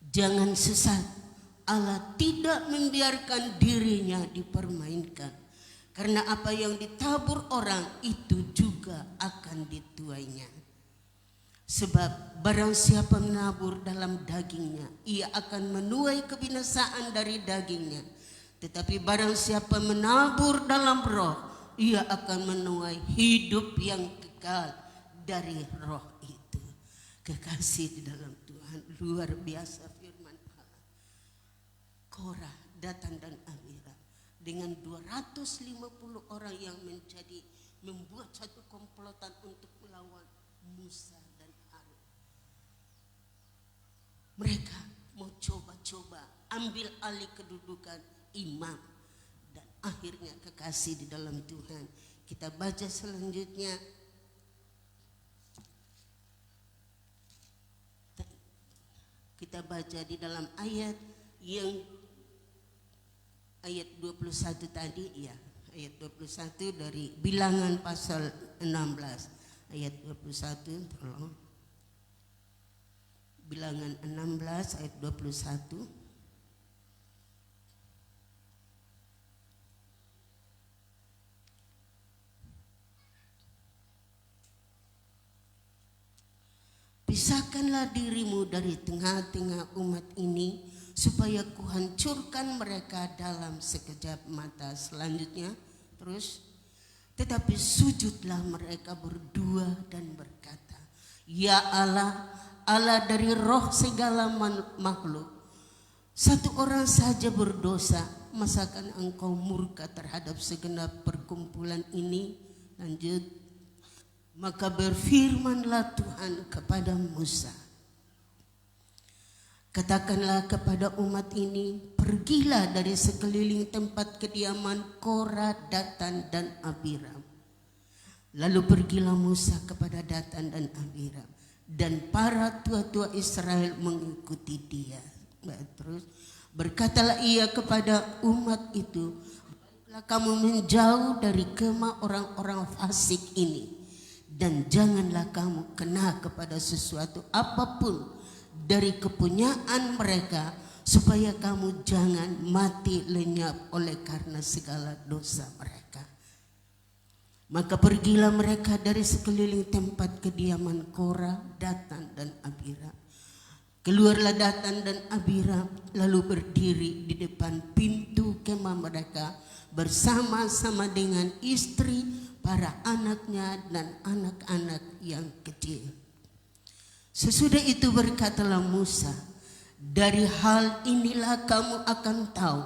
Jangan sesat, Allah tidak membiarkan dirinya dipermainkan. Karena apa yang ditabur orang itu juga akan dituainya. Sebab barang siapa menabur dalam dagingnya, ia akan menuai kebinasaan dari dagingnya. Tetapi barang siapa menabur dalam roh, ia akan menuai hidup yang kekal dari roh itu. Kekasih di dalam Tuhan, luar biasa firman Allah. Korah, Datan dan Abiram dengan 250 orang yang membuat satu komplotan untuk melawan Musa dan Harun. Mereka mau coba-coba ambil alih kedudukan imam, dan akhirnya kekasih di dalam Tuhan. Kita baca selanjutnya. Kita baca di dalam ayat 21 tadi, ya, ayat 21 dari Bilangan pasal 16. Ayat 21, tolong. Bilangan 16 ayat 21. Pisahkanlah dirimu dari tengah-tengah umat ini, supaya kuhancurkan mereka dalam sekejap mata. Selanjutnya, terus. Tetapi sujudlah mereka berdua dan berkata, Ya Allah, Allah dari roh segala makhluk, satu orang saja berdosa, masakan engkau murka terhadap segenap perkumpulan ini? Lanjut. Maka berfirmanlah Tuhan kepada Musa, katakanlah kepada umat ini, pergilah dari sekeliling tempat kediaman Korah, Datan dan Abiram. Lalu pergilah Musa kepada Datan dan Abiram, dan para tua-tua Israel mengikuti dia. Terus berkatalah ia kepada umat itu, baiklah kamu menjauh dari kemah orang-orang fasik ini, dan janganlah kamu kena kepada sesuatu apapun dari kepunyaan mereka, supaya kamu jangan mati lenyap oleh karena segala dosa mereka. Maka pergilah mereka dari sekeliling tempat kediaman Korah, Datan dan Abiram. Keluarlah Datan dan Abiram, lalu berdiri di depan pintu kemah mereka bersama-sama dengan istri, para anaknya dan anak-anak yang kecil. Sesudah itu berkatalah Musa, dari hal inilah kamu akan tahu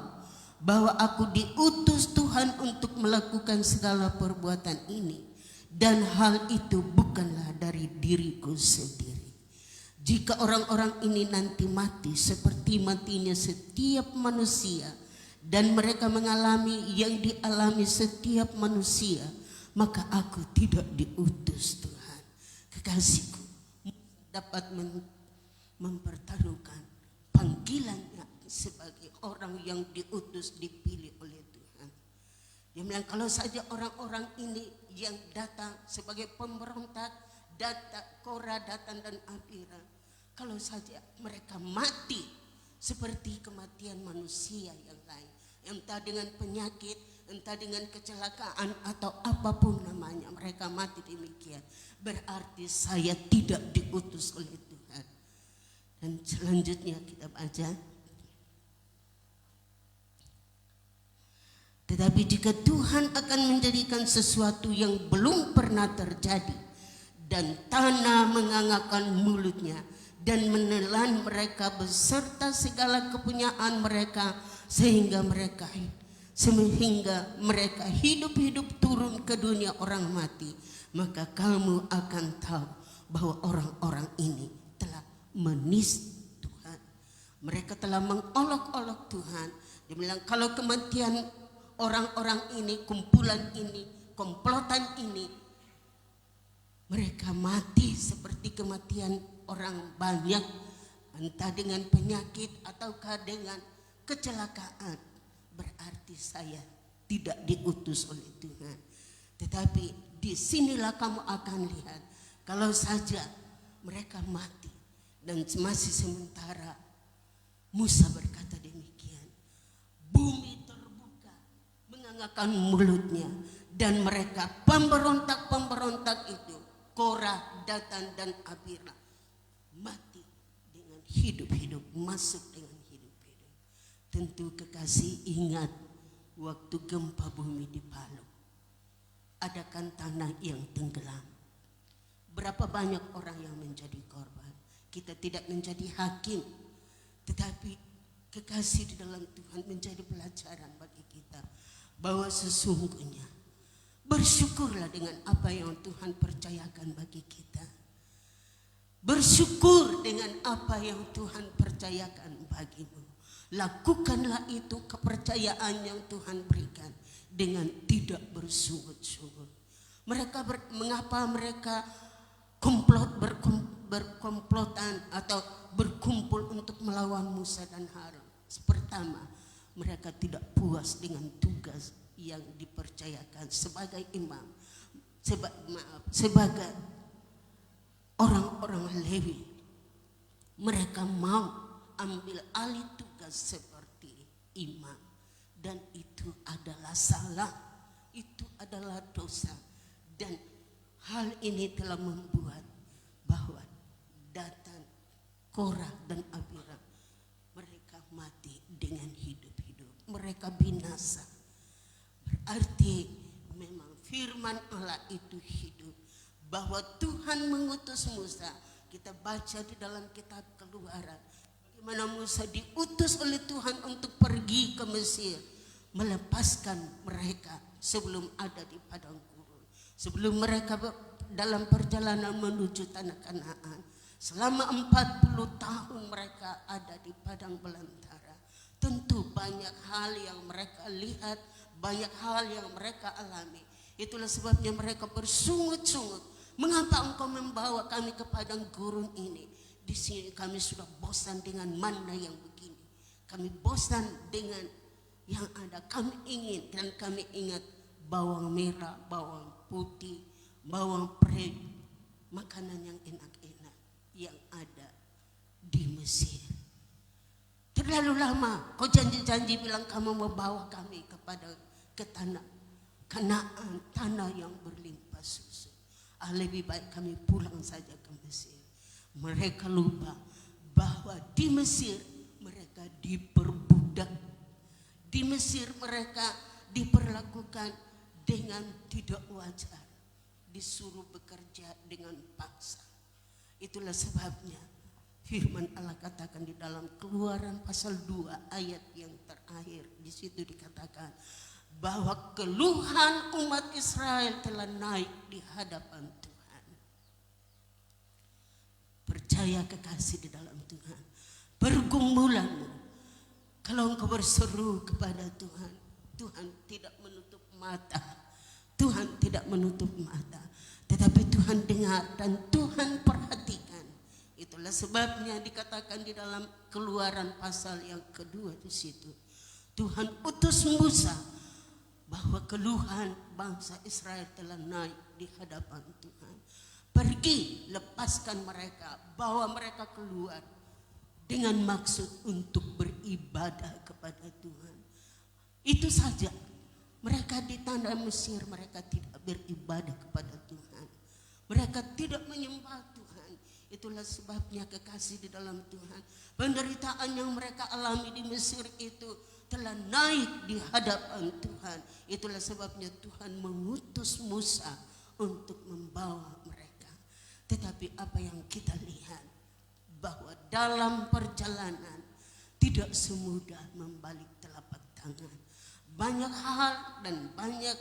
bahwa aku diutus Tuhan untuk melakukan segala perbuatan ini, dan hal itu bukanlah dari diriku sendiri. Jika orang-orang ini nanti mati seperti matinya setiap manusia, dan mereka mengalami yang dialami setiap manusia, maka aku tidak diutus Tuhan. Kekasihku, dapat mempertaruhkan panggilannya sebagai orang yang diutus, dipilih oleh Tuhan. Dia bilang, kalau saja orang-orang ini yang datang sebagai pemberontak, Korah, Datan dan Abiram, kalau saja mereka mati seperti kematian manusia yang lain, entah dengan penyakit, entah dengan kecelakaan atau apapun namanya, mereka mati demikian, berarti saya tidak diutus oleh Tuhan. Dan selanjutnya kita baca, tetapi jika Tuhan akan menjadikan sesuatu yang belum pernah terjadi, dan tanah mengangakkan mulutnya dan menelan mereka beserta segala kepunyaan mereka, sehingga mereka hidup-hidup turun ke dunia orang mati, maka kamu akan tahu bahwa orang-orang ini telah menis Tuhan. Mereka telah mengolok-olok Tuhan. Dia bilang, kalau kematian orang-orang ini, kumpulan ini, komplotan ini, mereka mati seperti kematian orang banyak, entah dengan penyakit ataukah dengan kecelakaan, berarti saya tidak diutus oleh Tuhan. Tetapi disinilah kamu akan lihat kalau saja mereka mati. Dan masih sementara Musa berkata demikian, bumi terbuka mengangkat mulutnya, dan mereka pemberontak-pemberontak itu, Korah, Datan dan Abiram, mati dengan hidup-hidup, masuk dengan hidup-hidup. Tentu kekasih ingat waktu gempa bumi di Palu, adakan tanah yang tenggelam. Berapa banyak orang yang menjadi korban. Kita tidak menjadi hakim, tetapi kekasih di dalam Tuhan menjadi pelajaran bagi kita bahwa sesungguhnya bersyukurlah dengan apa yang Tuhan percayakan bagi kita. Bersyukur dengan apa yang Tuhan percayakan bagimu. Lakukanlah itu kepercayaan yang Tuhan berikan dengan tidak bersungut-sungut. Mengapa mereka berkomplotan atau berkumpul untuk melawan Musa dan Harun? Pertama, mereka tidak puas dengan tugas yang dipercayakan sebagai imam, sebagai orang-orang Lewi. Mereka mau ambil alih tugas seperti imam, dan itu adalah salah, itu adalah dosa. Dan hal ini telah membuat bahwa Datan, Korah dan Abiram mereka mati dengan hidup-hidup, mereka binasa. Berarti memang firman Allah itu hidup, bahwa Tuhan mengutus Musa. Kita baca di dalam kitab Keluaran bagaimana Musa diutus oleh Tuhan untuk pergi ke Mesir, melepaskan mereka sebelum ada di padang gurun, sebelum mereka dalam perjalanan menuju tanah Kanaan. Selama 40 tahun mereka ada di padang belantara. Tentu banyak hal yang mereka lihat, banyak hal yang mereka alami. Itulah sebabnya mereka bersungut-sungut. Mengapa engkau membawa kami ke padang gurun ini? Di sini kami sudah bosan dengan mana yang begini. Kami bosan dengan yang ada. Kami ingin dan kami ingat bawang merah, bawang putih, bawang pre, makanan yang enak-enak yang ada di Mesir. Terlalu lama kau janji-janji bilang kamu membawa kami ke tanah Kanaan, tanah yang berlimpah susu. Lebih baik kami pulang saja ke Mesir. Mereka lupa bahwa di Mesir mereka diperbudak. Di Mesir mereka diperlakukan dengan tidak wajar, disuruh bekerja dengan paksa. Itulah sebabnya firman Allah katakan di dalam Keluaran pasal 2 ayat yang terakhir, di situ dikatakan bahwa keluhan umat Israel telah naik di hadapan Tuhan. Percaya kekasih di dalam Tuhan, pergumulanmu, kalau engkau berseru kepada Tuhan, Tuhan tidak menutup mata. Tuhan tidak menutup mata, tetapi Tuhan dengar dan Tuhan perhatikan. Itulah sebabnya dikatakan di dalam Keluaran pasal yang kedua di situ, Tuhan utus Musa bahwa keluhan bangsa Israel telah naik di hadapan Tuhan. Pergi, lepaskan mereka, bawa mereka keluar dengan maksud untuk beribadah kepada Tuhan. Itu saja. Mereka di tanah Mesir, mereka tidak beribadah kepada Tuhan. Mereka tidak menyembah Tuhan. Itulah sebabnya kekasih di dalam Tuhan, penderitaan yang mereka alami di Mesir itu telah naik di hadapan Tuhan. Itulah sebabnya Tuhan mengutus Musa untuk membawa mereka. Tetapi apa yang kita lihat, bahwa dalam perjalanan tidak semudah membalik telapak tangan. Banyak hal dan banyak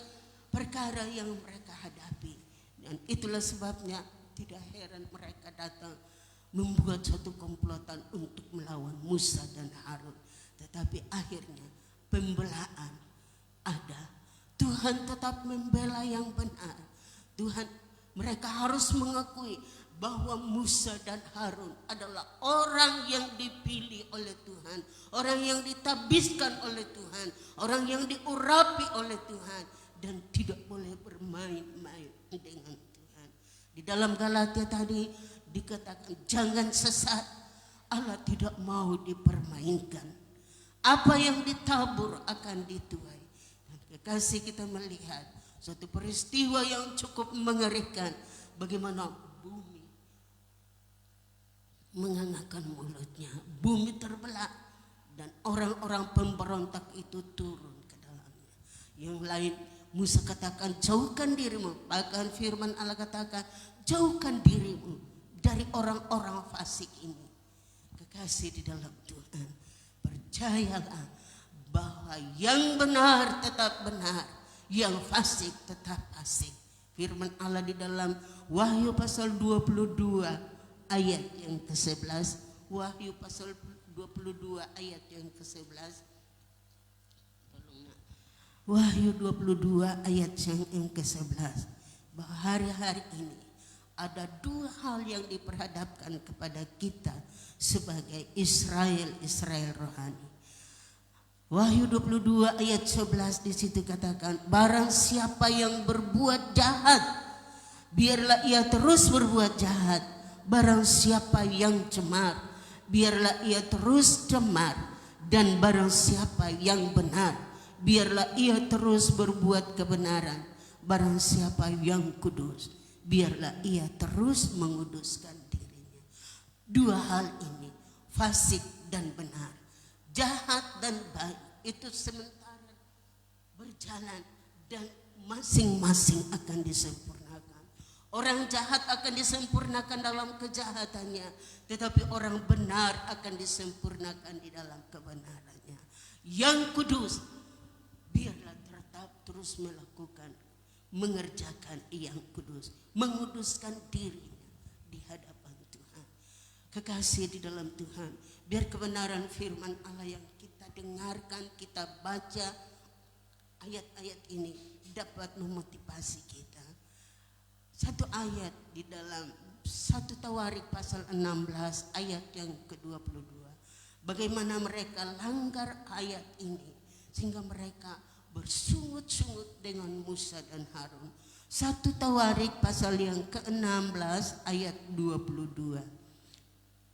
perkara yang mereka hadapi. Dan itulah sebabnya tidak heran mereka datang membuat suatu komplotan untuk melawan Musa dan Harun. Tetapi akhirnya pembelaan ada. Tuhan tetap membela yang benar. Mereka harus mengakui bahwa Musa dan Harun adalah orang yang dipilih oleh Tuhan, orang yang ditabiskan oleh Tuhan, orang yang diurapi oleh Tuhan, dan tidak boleh bermain-main dengan Tuhan. Di dalam Galatia tadi dikatakan jangan sesat, Allah tidak mau dipermainkan. Apa yang ditabur akan dituai. Dan kekasih, kita melihat suatu peristiwa yang cukup mengerikan, bagaimana bumi mengangkat mulutnya, bumi terbelah, dan orang-orang pemberontak itu turun ke dalamnya. Yang lain, Musa katakan jauhkan dirimu, bahkan firman Allah katakan jauhkan dirimu dari orang-orang fasik ini. Kekasih di dalam Tuhan, percayalah bahwa yang benar tetap benar, yang fasik tetap fasik. Firman Allah di dalam Wahyu pasal 22 ayat yang ke-11, Wahyu pasal 22 ayat yang ke-11. Wahyu 22 ayat yang ke-11, bahwa hari-hari ini ada dua hal yang diperhadapkan kepada kita sebagai Israel rohani. Wahyu 22 ayat 11 di situ katakan, barang siapa yang berbuat jahat, biarlah ia terus berbuat jahat. Barang siapa yang cemar, biarlah ia terus cemar. Dan barang siapa yang benar, biarlah ia terus berbuat kebenaran. Barang siapa yang kudus, biarlah ia terus menguduskan dirinya. Dua hal ini, fasik dan benar, jahat dan baik, itu sementara berjalan dan masing-masing akan disempurnakan. Orang jahat akan disempurnakan dalam kejahatannya, tetapi orang benar akan disempurnakan di dalam kebenarannya. Yang kudus biarlah tetap terus melakukan, mengerjakan yang kudus, menguduskan dirinya di hadapan Tuhan. Kekasih di dalam Tuhan, biar kebenaran firman Allah yang kita dengarkan, kita baca ayat-ayat ini dapat memotivasi kita. Satu ayat di dalam 1 Tawarik pasal 16 ayat yang ke-22. Bagaimana mereka langgar ayat ini sehingga mereka bersungut-sungut dengan Musa dan Harun. 1 Tawarik pasal yang ke-16 ayat 22.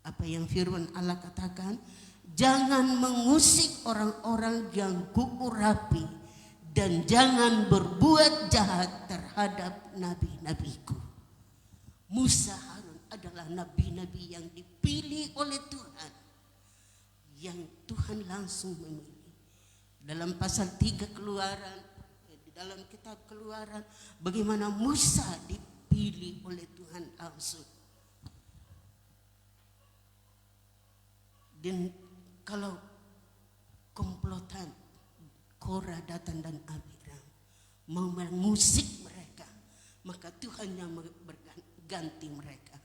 Apa yang firman Allah katakan? Jangan mengusik orang-orang yang kuurapi, dan jangan berbuat jahat terhadap nabi-nabiku. Musa, Harun adalah nabi-nabi yang dipilih oleh Tuhan, yang Tuhan langsung memilih. Dalam pasal 3 Keluaran, di dalam kitab Keluaran, bagaimana Musa dipilih oleh Tuhan langsung. Dan kalau komplotan Korah, Datan dan Abiram mau mengusik mereka, maka Tuhan yang berganti mereka.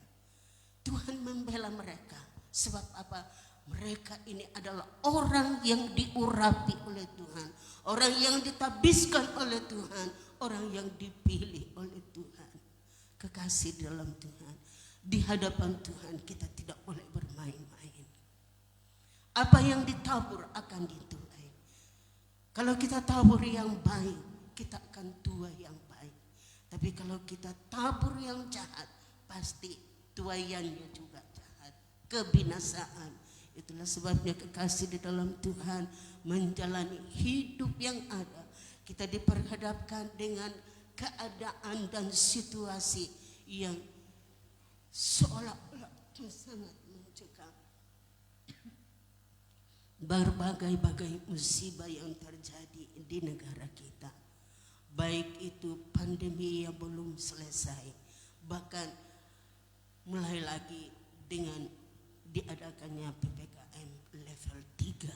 Tuhan membela mereka. Sebab apa? Mereka ini adalah orang yang diurapi oleh Tuhan, orang yang ditabiskan oleh Tuhan, orang yang dipilih oleh Tuhan. Kekasih dalam Tuhan, di hadapan Tuhan kita tidak boleh bermain-main. Apa yang ditabur akan dituai. Kalau kita tabur yang baik, kita akan tuai yang baik. Tapi kalau kita tabur yang jahat, pasti tuaiannya juga jahat, kebinasaan. Itulah sebabnya kekasih di dalam Tuhan, menjalani hidup yang ada, kita diperhadapkan dengan keadaan dan situasi yang seolah-olah sangat mencekam. Berbagai-bagai musibah yang terjadi di negara kita, baik itu pandemi yang belum selesai, bahkan mulai lagi dengan diadakannya PPKM level 3.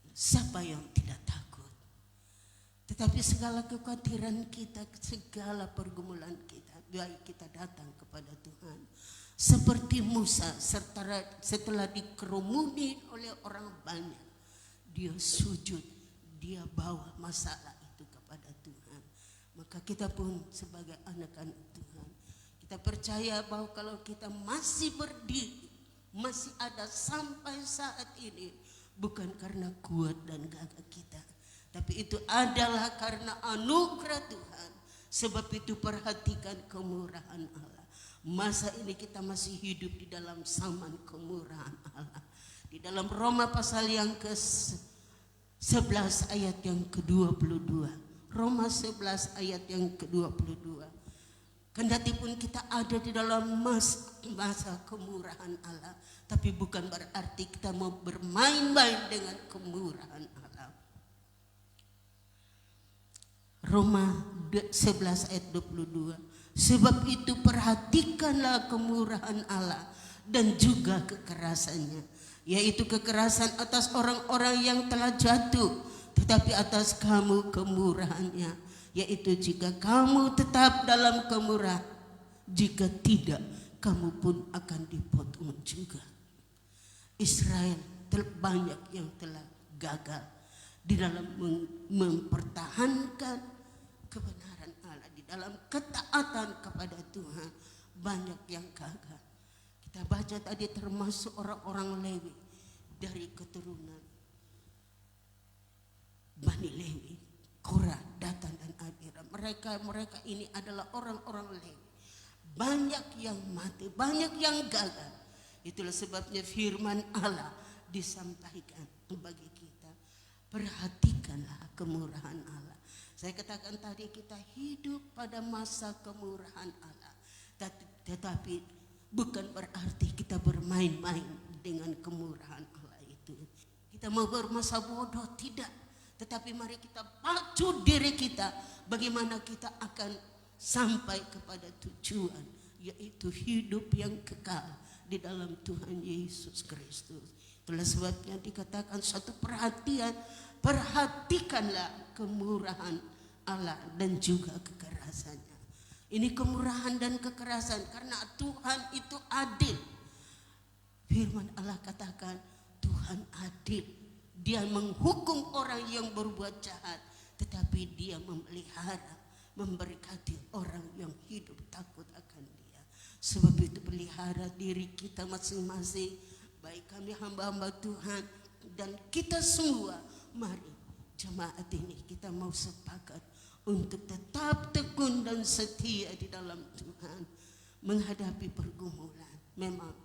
Siapa yang tidak takut? Tetapi segala kekhawatiran kita, segala pergumulan kita, baik kita datang kepada Tuhan. Seperti Musa, setelah dikerumuni oleh orang banyak, dia sujud, dia bawa masalah itu kepada Tuhan. Maka kita pun sebagai anak-anak Tuhan, kita percaya bahwa kalau kita masih berdiri, masih ada sampai saat ini, bukan karena kuat dan gagah kita, Tapi itu adalah karena anugerah Tuhan. Sebab itu perhatikan kemurahan Allah. Masa ini kita masih hidup di dalam zaman kemurahan Allah. Di dalam Roma pasal yang ke-11 ayat yang ke-22. Roma 11 ayat yang ke-22. Kendati pun kita ada di dalam masa kemurahan Allah, tapi bukan berarti kita mau bermain-main dengan kemurahan Allah. Roma 11 ayat 22. Sebab itu perhatikanlah kemurahan Allah dan juga kekerasannya, yaitu kekerasan atas orang-orang yang telah jatuh, tetapi atas kamu kemurahannya, yaitu jika kamu tetap dalam kemurahan, jika tidak kamu pun akan dipotong juga. Israel banyak yang telah gagal di dalam mempertahankan kebenaran Allah, di dalam ketaatan kepada Tuhan. Banyak yang gagal. Kita baca tadi termasuk orang-orang Lewi dari keturunan Bani Lewi, Korah, Datan dan Abiram. Mereka ini adalah orang-orang Lewi. Banyak yang mati, banyak yang gagal. Itulah sebabnya firman Allah disampaikan bagi kita. Perhatikanlah kemurahan Allah. Saya katakan tadi kita hidup pada masa kemurahan Allah. Tetapi bukan berarti kita bermain-main dengan kemurahan Allah itu. Kita mau bermasa bodoh, tidak. Tetapi mari kita pacu diri kita bagaimana kita akan sampai kepada tujuan, yaitu hidup yang kekal di dalam Tuhan Yesus Kristus. Itulah sebabnya dikatakan satu perhatian, perhatikanlah kemurahan Allah dan juga kekerasannya. Ini kemurahan dan kekerasan karena Tuhan itu adil. Firman Allah katakan Tuhan adil. Dia menghukum orang yang berbuat jahat, tetapi dia memelihara, memberkati orang yang hidup takut akan dia. Sebab itu pelihara diri kita masing-masing, baik kami hamba-hamba Tuhan dan kita semua. Mari jemaat ini kita mau sepakat untuk tetap tekun dan setia di dalam Tuhan menghadapi pergumulan. Memang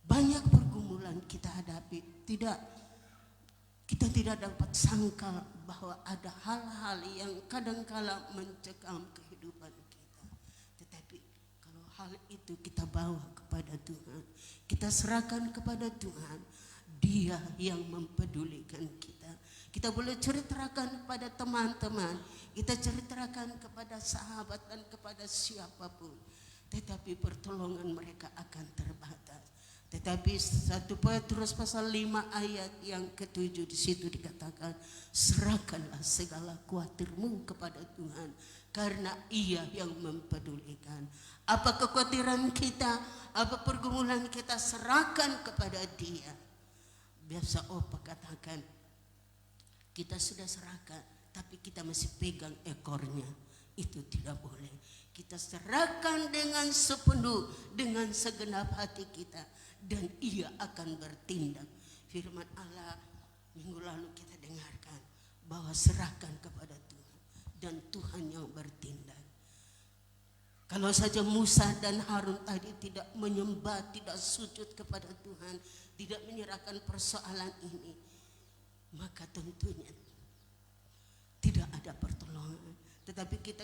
banyak pergumulan kita hadapi. Kita tidak dapat sangkal bahwa ada hal-hal yang kadangkala mencekam kehidupan kita. Tetapi kalau hal itu kita bawa kepada Tuhan, kita serahkan kepada Tuhan, Dia yang mempedulikan kita. Kita boleh ceritakan kepada teman-teman, kita ceritakan kepada sahabat dan kepada siapapun, tetapi pertolongan mereka akan terbatas. Tetapi 1 Petrus pasal 5 ayat yang ke-7 di situ dikatakan, serahkanlah segala khawatirmu kepada Tuhan karena Ia yang mempedulikan. Apa kekhawatiran kita, apa pergumulan kita, serahkan kepada Dia. Biasa Opa katakan, kita sudah serahkan tapi kita masih pegang ekornya. Itu tidak boleh. Kita serahkan dengan sepenuh, dengan segenap hati kita, dan Ia akan bertindak. Firman Allah minggu lalu kita dengarkan bahwa serahkan kepada Tuhan dan Tuhan yang bertindak. Kalau saja Musa dan Harun tadi tidak menyembah, tidak sujud kepada Tuhan, tidak menyerahkan persoalan ini, maka tentunya tidak ada pertolongan. Tetapi kita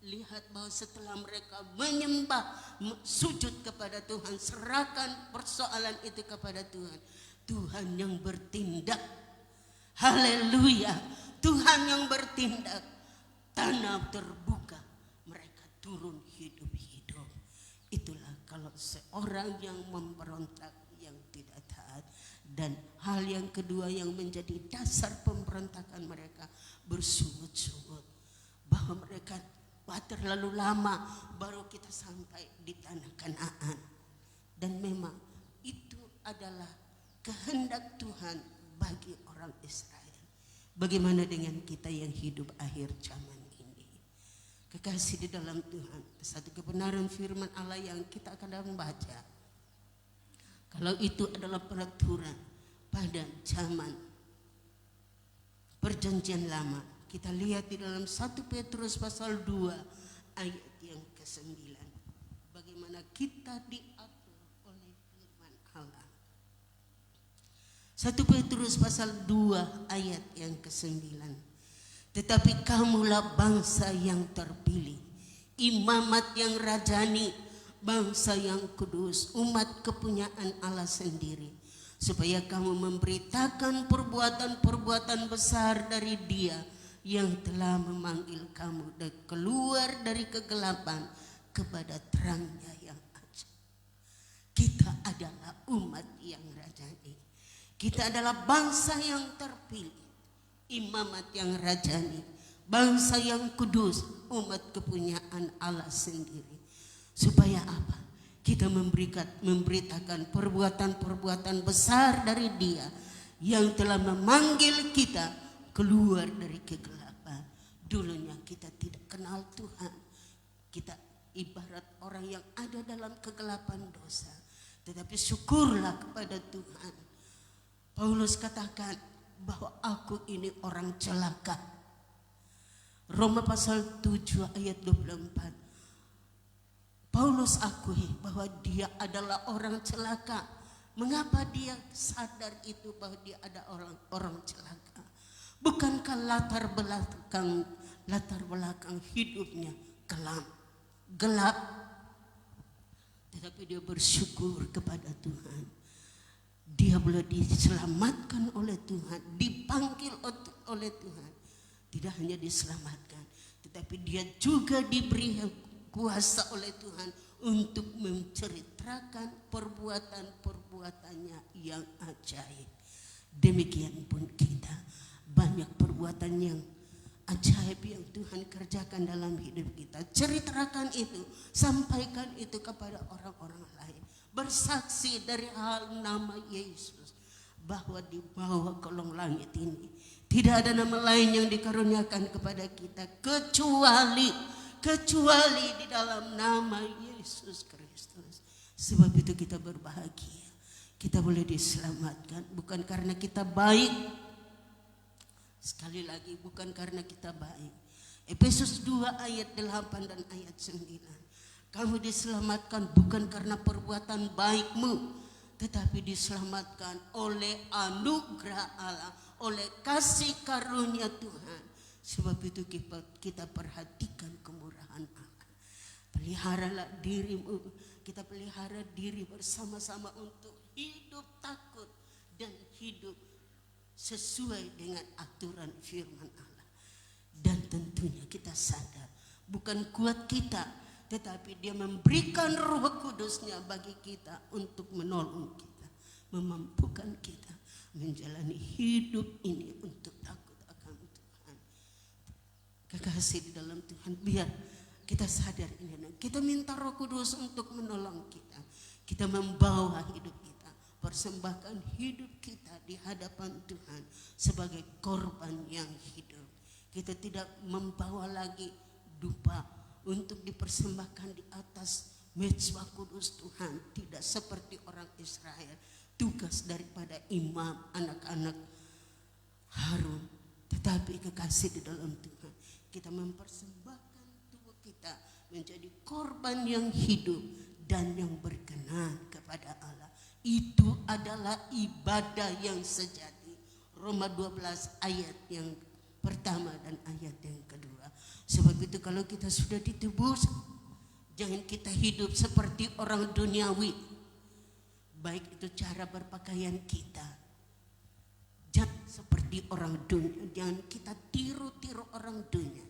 lihat bahwa setelah mereka menyembah, sujud kepada Tuhan, serahkan persoalan itu kepada Tuhan, Tuhan yang bertindak. Haleluya, Tuhan yang bertindak. Tanah terbuka, mereka turun hidup-hidup. Itulah kalau seorang yang memberontak, yang tidak taat. Dan hal yang kedua yang menjadi dasar pemberontakan mereka, bersungut-sungut bahwa mereka terlalu lama baru kita sampai di tanah Kanaan. Dan memang itu adalah kehendak Tuhan bagi orang Israel. Bagaimana dengan kita yang hidup akhir zaman ini? Kekasih di dalam Tuhan, satu kebenaran firman Allah yang kita akan membaca, kalau itu adalah peraturan pada zaman Perjanjian Lama. Kita lihat di dalam 1 Petrus pasal 2 ayat yang ke-9. Bagaimana kita diatur oleh firman Allah. 1 Petrus pasal 2 ayat yang ke-9. Tetapi kamulah bangsa yang terpilih, imamat yang rajani, bangsa yang kudus, umat kepunyaan Allah sendiri, supaya kamu memberitakan perbuatan-perbuatan besar dari Dia yang telah memanggil kamu keluar dari kegelapan kepada terangnya yang ajaib. Kita adalah umat yang rajani. Kita adalah bangsa yang terpilih, imamat yang rajani, bangsa yang kudus, umat kepunyaan Allah sendiri. Supaya apa? Kita memberitakan perbuatan-perbuatan besar dari Dia yang telah memanggil kita keluar dari kegelapan. Dulunya kita tidak kenal Tuhan. Kita ibarat orang yang ada dalam kegelapan dosa. Tetapi syukurlah kepada Tuhan. Paulus katakan bahwa aku ini orang celaka. Roma pasal 7 ayat 24. Paulus akui bahwa dia adalah orang celaka. Mengapa dia sadar itu bahwa dia ada orang celaka? Bukankah latar belakang hidupnya kelam, gelap? Tetapi dia bersyukur kepada Tuhan. Dia boleh diselamatkan oleh Tuhan, dipanggil oleh Tuhan. Tidak hanya diselamatkan, tetapi dia juga diberi kuasa oleh Tuhan untuk menceritakan perbuatan-perbuatannya yang ajaib. Demikian pun kita, banyak perbuatan yang ajaib yang Tuhan kerjakan dalam hidup kita. Ceritakan itu, sampaikan itu kepada orang-orang lain. Bersaksi dari hal nama Yesus, bahwa di bawah kolong langit ini tidak ada nama lain yang dikaruniakan kepada kita kecuali di dalam nama Yesus Kristus. Sebab itu kita berbahagia. Kita boleh diselamatkan bukan karena kita baik. Sekali lagi, bukan karena kita baik. Efesus 2 ayat 8 dan ayat 9. Kamu diselamatkan bukan karena perbuatan baikmu, tetapi diselamatkan oleh anugerah Allah, oleh kasih karunia Tuhan. Sebab itu kita perhatikan kemurahan Allah. Peliharalah dirimu, kita pelihara diri bersama-sama untuk hidup takut dan hidup sesuai dengan aturan firman Allah. Dan tentunya kita sadar bukan kuat kita, tetapi Dia memberikan Roh Kudusnya bagi kita untuk menolong kita, memampukan kita menjalani hidup ini untuk takut akan Tuhan. Kekasih di dalam Tuhan, biar kita sadar ini. Kita minta Roh Kudus untuk menolong kita. Kita membawa hidup kita, persembahkan hidup kita di hadapan Tuhan sebagai korban yang hidup. Kita tidak membawa lagi dupa untuk dipersembahkan di atas mezbah kudus Tuhan. Tidak seperti orang Israel. Tugas daripada imam, anak-anak Harun. Tetapi kekasih di dalam Tuhan, kita mempersembahkan tubuh kita menjadi korban yang hidup dan yang berkenan kepada Allah. Itu adalah ibadah yang sejati. Roma 12 ayat yang pertama dan ayat yang kedua. Sebab itu kalau kita sudah ditebus, jangan kita hidup seperti orang duniawi. Baik itu cara berpakaian kita, jangan seperti orang dunia. Jangan kita tiru-tiru orang dunia.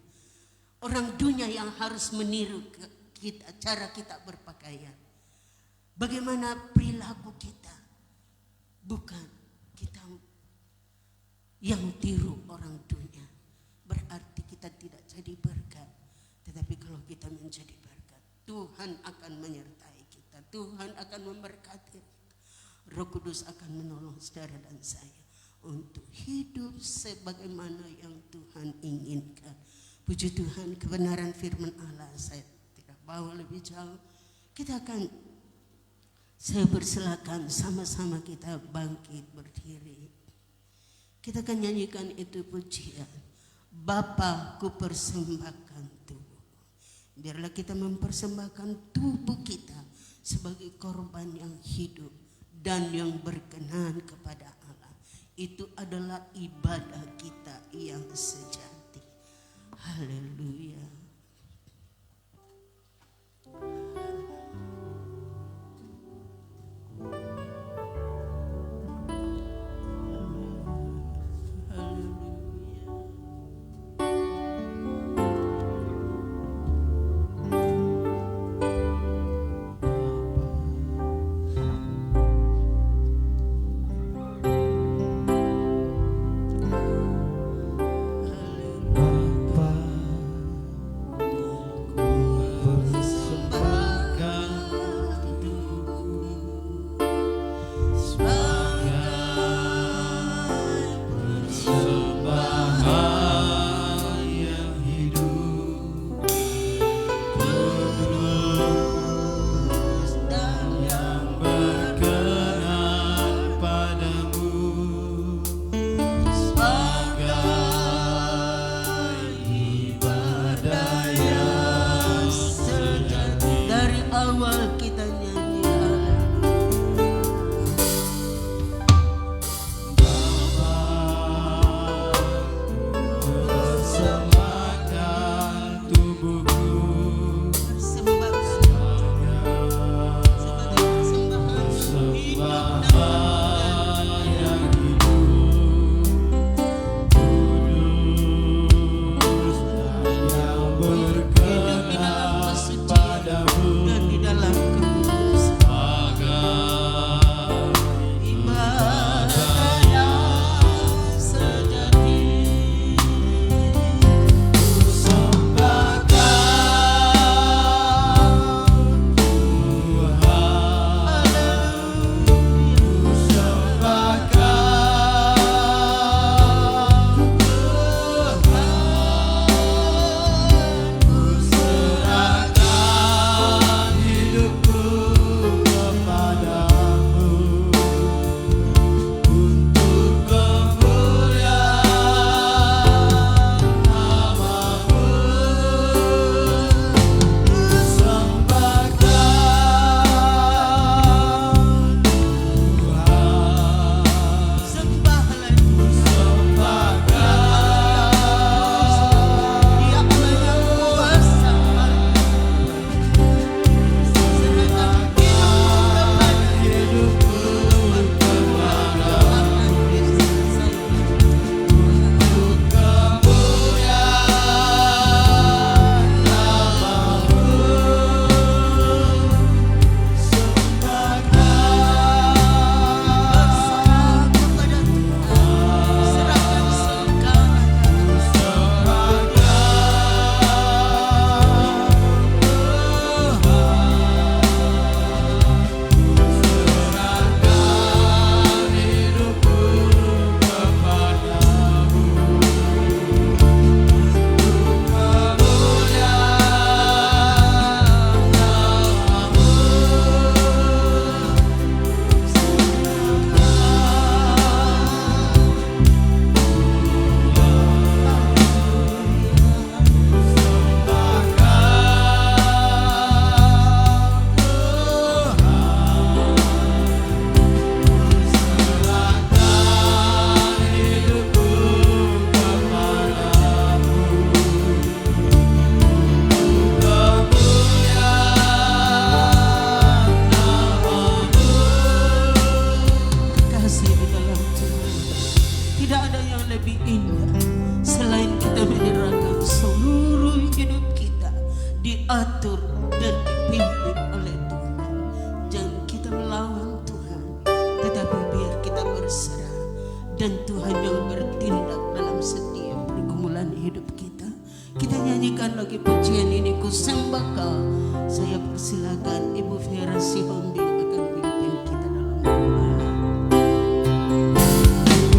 Orang dunia yang harus meniru kita, cara kita berpakaian. Bagaimana perilaku kita, bukan kita yang tiru orang dunia. Berarti kita tidak jadi berkat. Tetapi kalau kita menjadi berkat, Tuhan akan menyertai kita. Tuhan akan memberkati kita. Roh Kudus akan menolong saudara dan saya untuk hidup sebagaimana yang Tuhan inginkan. Puji Tuhan, kebenaran firman Allah saya tidak bawa lebih jauh. Saya bersilakan sama-sama kita bangkit berdiri. Kita akan nyanyikan itu pujian. Bapa, ku persembahkan tubuh. Biarlah kita mempersembahkan tubuh kita sebagai korban yang hidup dan yang berkenan kepada Allah. Itu adalah ibadah kita yang sejati. Haleluya. dan Tuhan yang bertindak dalam setiap pergumulan hidup kita. Kita nyanyikan lagi pujian ini, ku sembah Kau. Saya persilakan Ibu Vera Sihombi akan pimpin kita dalam doa. Ku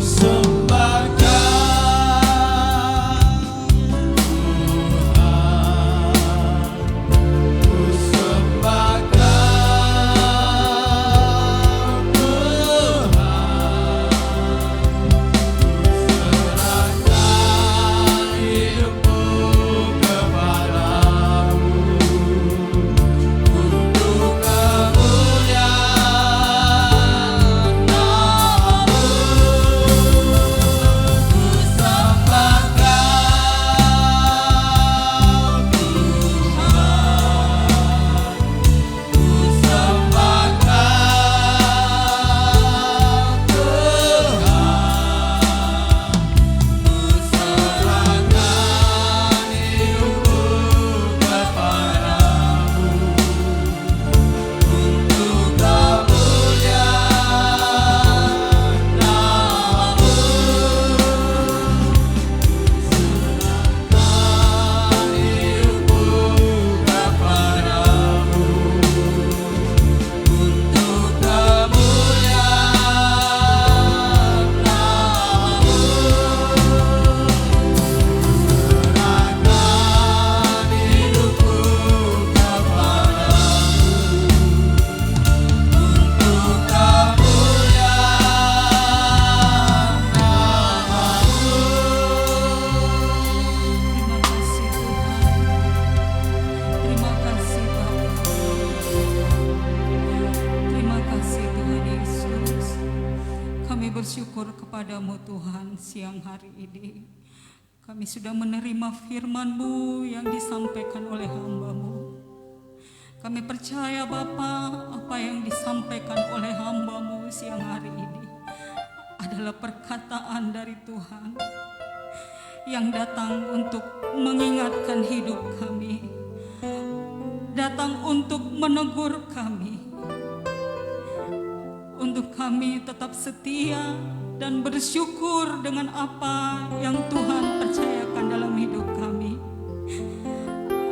bersyukur kepadamu Tuhan siang hari ini. Kami sudah menerima firman-Mu yang disampaikan oleh hamba-Mu. Kami percaya Bapa, apa yang disampaikan oleh hamba-Mu siang hari ini adalah perkataan dari Tuhan yang datang untuk mengingatkan hidup kami, datang untuk menegur kami, untuk kami tetap setia dan bersyukur dengan apa yang Tuhan percayakan dalam hidup kami,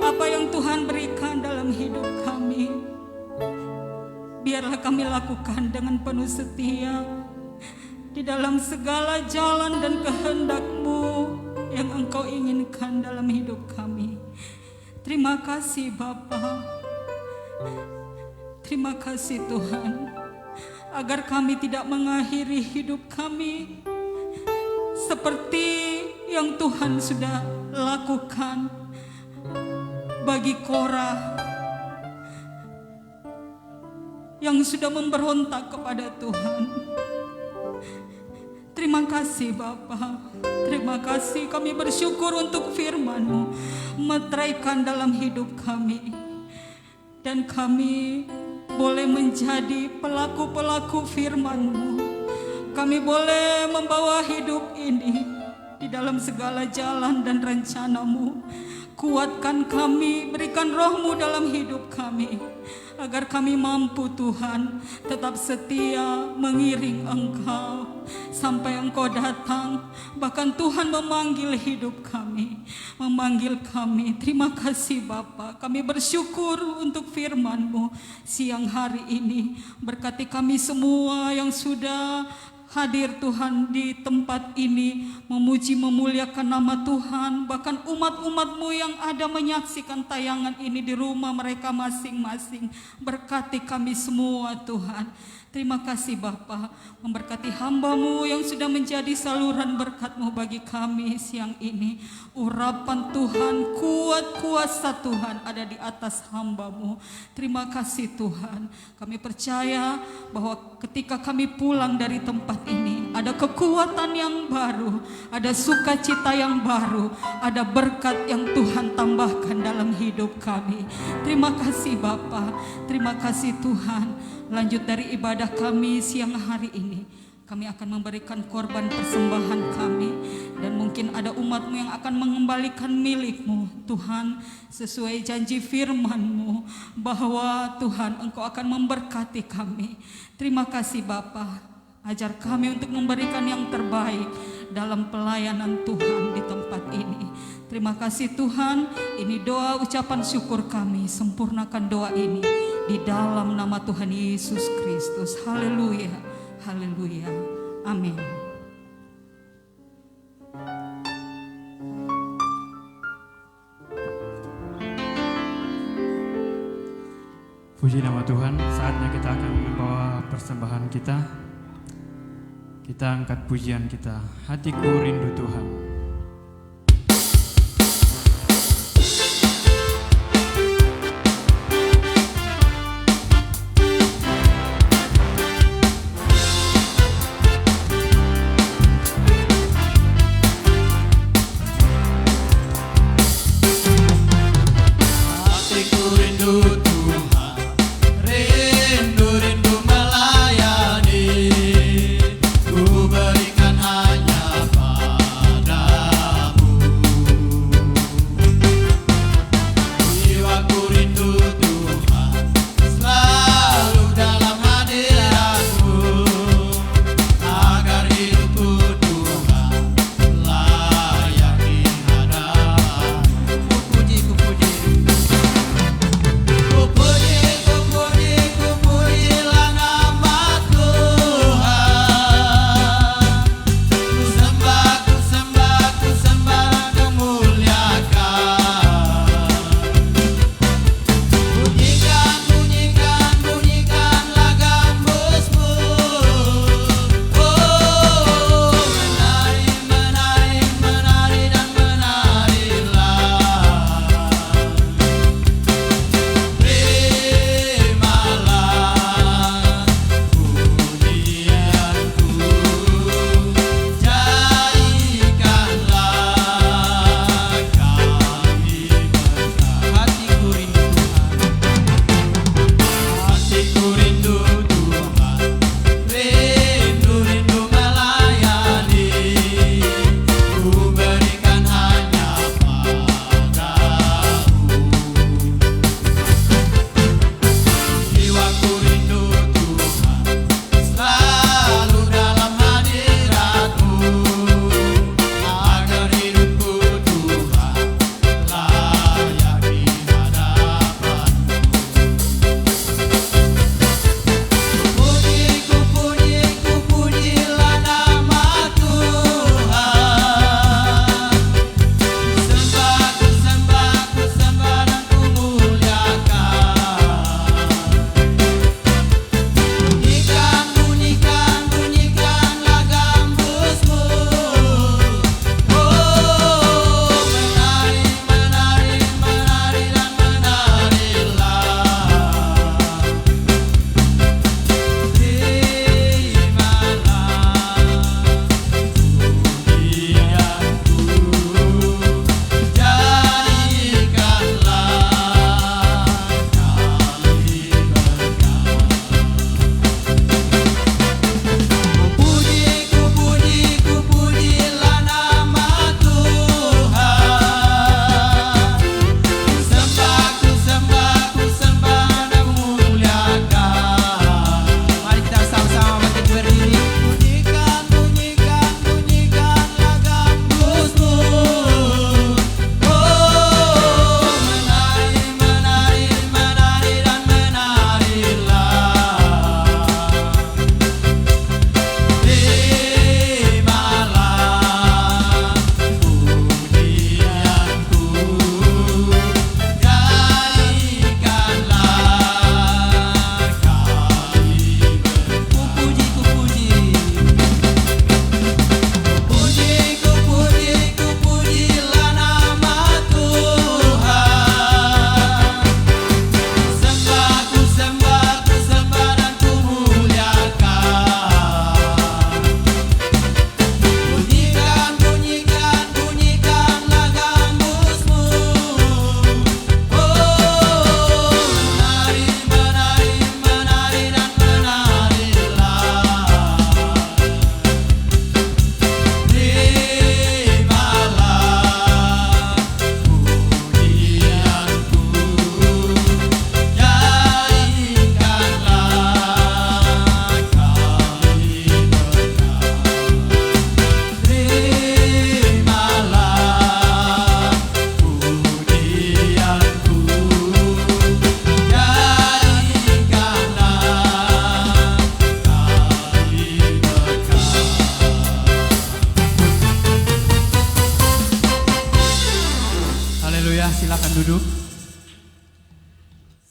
apa yang Tuhan berikan dalam hidup kami. Biarlah kami lakukan dengan penuh setia di dalam segala jalan dan kehendak-Mu yang Engkau inginkan dalam hidup kami. Terima kasih Bapa, terima kasih Tuhan, agar kami tidak mengakhiri hidup kami seperti yang Tuhan sudah lakukan bagi Korah yang sudah memberontak kepada Tuhan. Terima kasih Bapa, terima kasih, kami bersyukur untuk firman-Mu meteraikan dalam hidup kami, dan kami boleh menjadi pelaku-pelaku firman-Mu. Kami boleh membawa hidup ini di dalam segala jalan dan rencana-Mu. Kuatkan kami, berikan Roh-Mu dalam hidup kami, agar kami mampu Tuhan tetap setia mengiring Engkau sampai Engkau datang. Bahkan Tuhan memanggil hidup kami, memanggil kami. Terima kasih Bapa, kami bersyukur untuk firman-Mu siang hari ini. Berkati kami semua yang sudah hadir Tuhan di tempat ini, memuji memuliakan nama Tuhan. Bahkan umat-umat-Mu yang ada menyaksikan tayangan ini di rumah mereka masing-masing. Berkati kami semua Tuhan. Terima kasih Bapa, memberkati hamba-Mu yang sudah menjadi saluran berkat-Mu bagi kami siang ini. Urapan Tuhan, kuat kuasa Tuhan ada di atas hamba-Mu. Terima kasih Tuhan. Kami percaya bahwa ketika kami pulang dari tempat ini, ada kekuatan yang baru, ada sukacita yang baru, ada berkat yang Tuhan tambahkan dalam hidup kami. Terima kasih Bapa, terima kasih Tuhan. Lanjut dari ibadah kami siang hari ini, kami akan memberikan korban persembahan kami, dan mungkin ada umat-Mu yang akan mengembalikan milik-Mu Tuhan, sesuai janji firman-Mu bahwa Tuhan Engkau akan memberkati kami. Terima kasih Bapa, ajar kami untuk memberikan yang terbaik dalam pelayanan Tuhan di tempat ini. Terima kasih Tuhan, ini doa ucapan syukur kami, sempurnakan doa ini di dalam nama Tuhan Yesus Kristus. Haleluya, haleluya, amin. Puji nama Tuhan, saatnya kita akan membawa persembahan kita. Kita angkat pujian kita, hatiku rindu Tuhan. Ku berikan hanya pada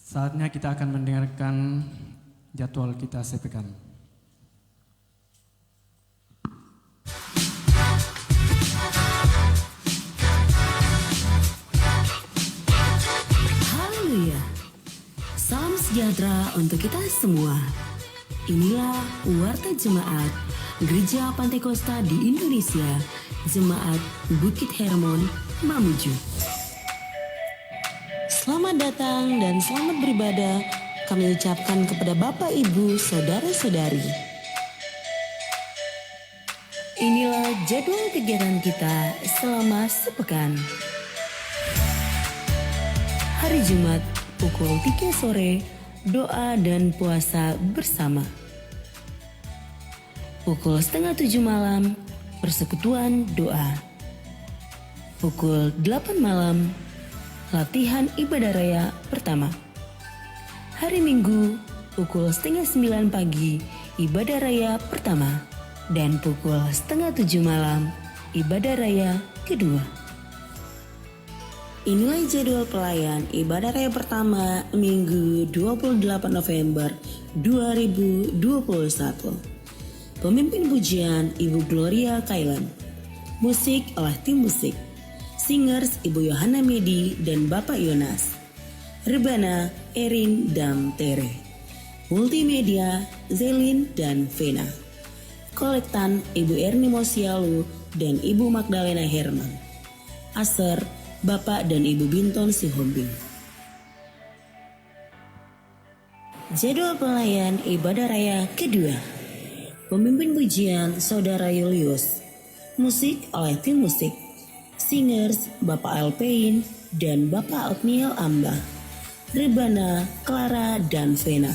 Saatnya kita akan mendengarkan jadwal kita sepekan. Haleluya. Salam sejahtera untuk kita semua. Inilah Warta Jemaat Gereja Pantekosta di Indonesia, Jemaat Bukit Hermon, Mamuju. Selamat datang dan selamat beribadah kami ucapkan kepada Bapak, Ibu, Saudara-saudari. Inilah jadwal kegiatan kita selama sepekan. Hari Jumat pukul 3 sore, doa dan puasa bersama. Pukul 6:30 malam, persekutuan doa. Pukul 8 malam, latihan ibadah raya pertama. Hari Minggu, pukul 6:30 pagi, ibadah raya pertama. Dan pukul 6:30 malam, ibadah raya kedua. Inilah jadwal pelayan ibadah raya pertama Minggu 28 November 2021. Pemimpin pujian Ibu Gloria Kailan. Musik oleh tim musik. Singers Ibu Yohana Medi dan Bapak Yonas. Rebana Erin dan Tere. Multimedia Zelin dan Vena. Kolektan Ibu Erni Mosialu dan Ibu Magdalena Herman. Aser Bapak dan Ibu Binton Sihombing. Jadwal pelayan ibadah raya kedua. Pemimpin pujian Saudara Julius. Musik oleh tim musik. Singers Bapak Alpein dan Bapak Otniel Amba. Rebana, Clara dan Vena.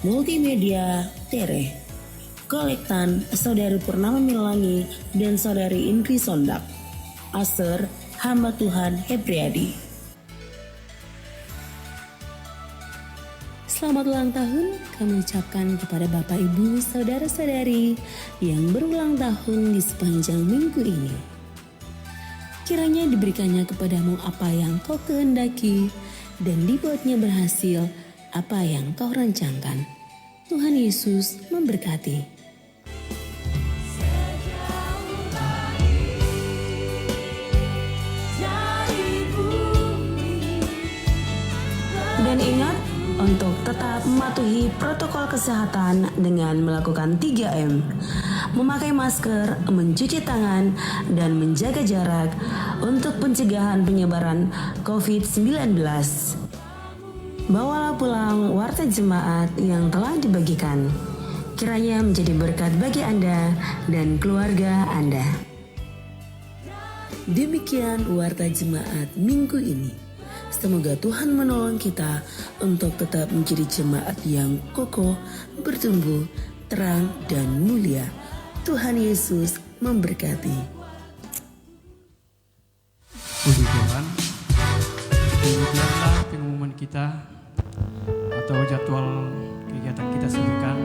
Multimedia Tere. Kolektan Saudari Purnama Milangi dan Saudari Indri Sondak. Aser Hamba Tuhan Hebriadi. Selamat ulang tahun kami ucapkan kepada Bapak, Ibu, Saudara-saudari yang berulang tahun di sepanjang minggu ini. Kiranya diberikannya kepadamu apa yang kau kehendaki dan dibuatnya berhasil apa yang kau rancangkan. Tuhan Yesus memberkati. Dan ingat untuk tetap mematuhi protokol kesehatan dengan melakukan 3M. Memakai masker, mencuci tangan, dan menjaga jarak untuk pencegahan penyebaran COVID-19. Bawalah pulang warta jemaat yang telah dibagikan. Kiranya menjadi berkat bagi Anda dan keluarga Anda. Demikian warta jemaat minggu ini. Semoga Tuhan menolong kita untuk tetap menjadi jemaat yang kokoh, bertumbuh, terang, dan mulia. Tuhan Yesus memberkati. Puji Tuhan. Demikianlah pengumuman kita atau jadwal kegiatan kita sepekan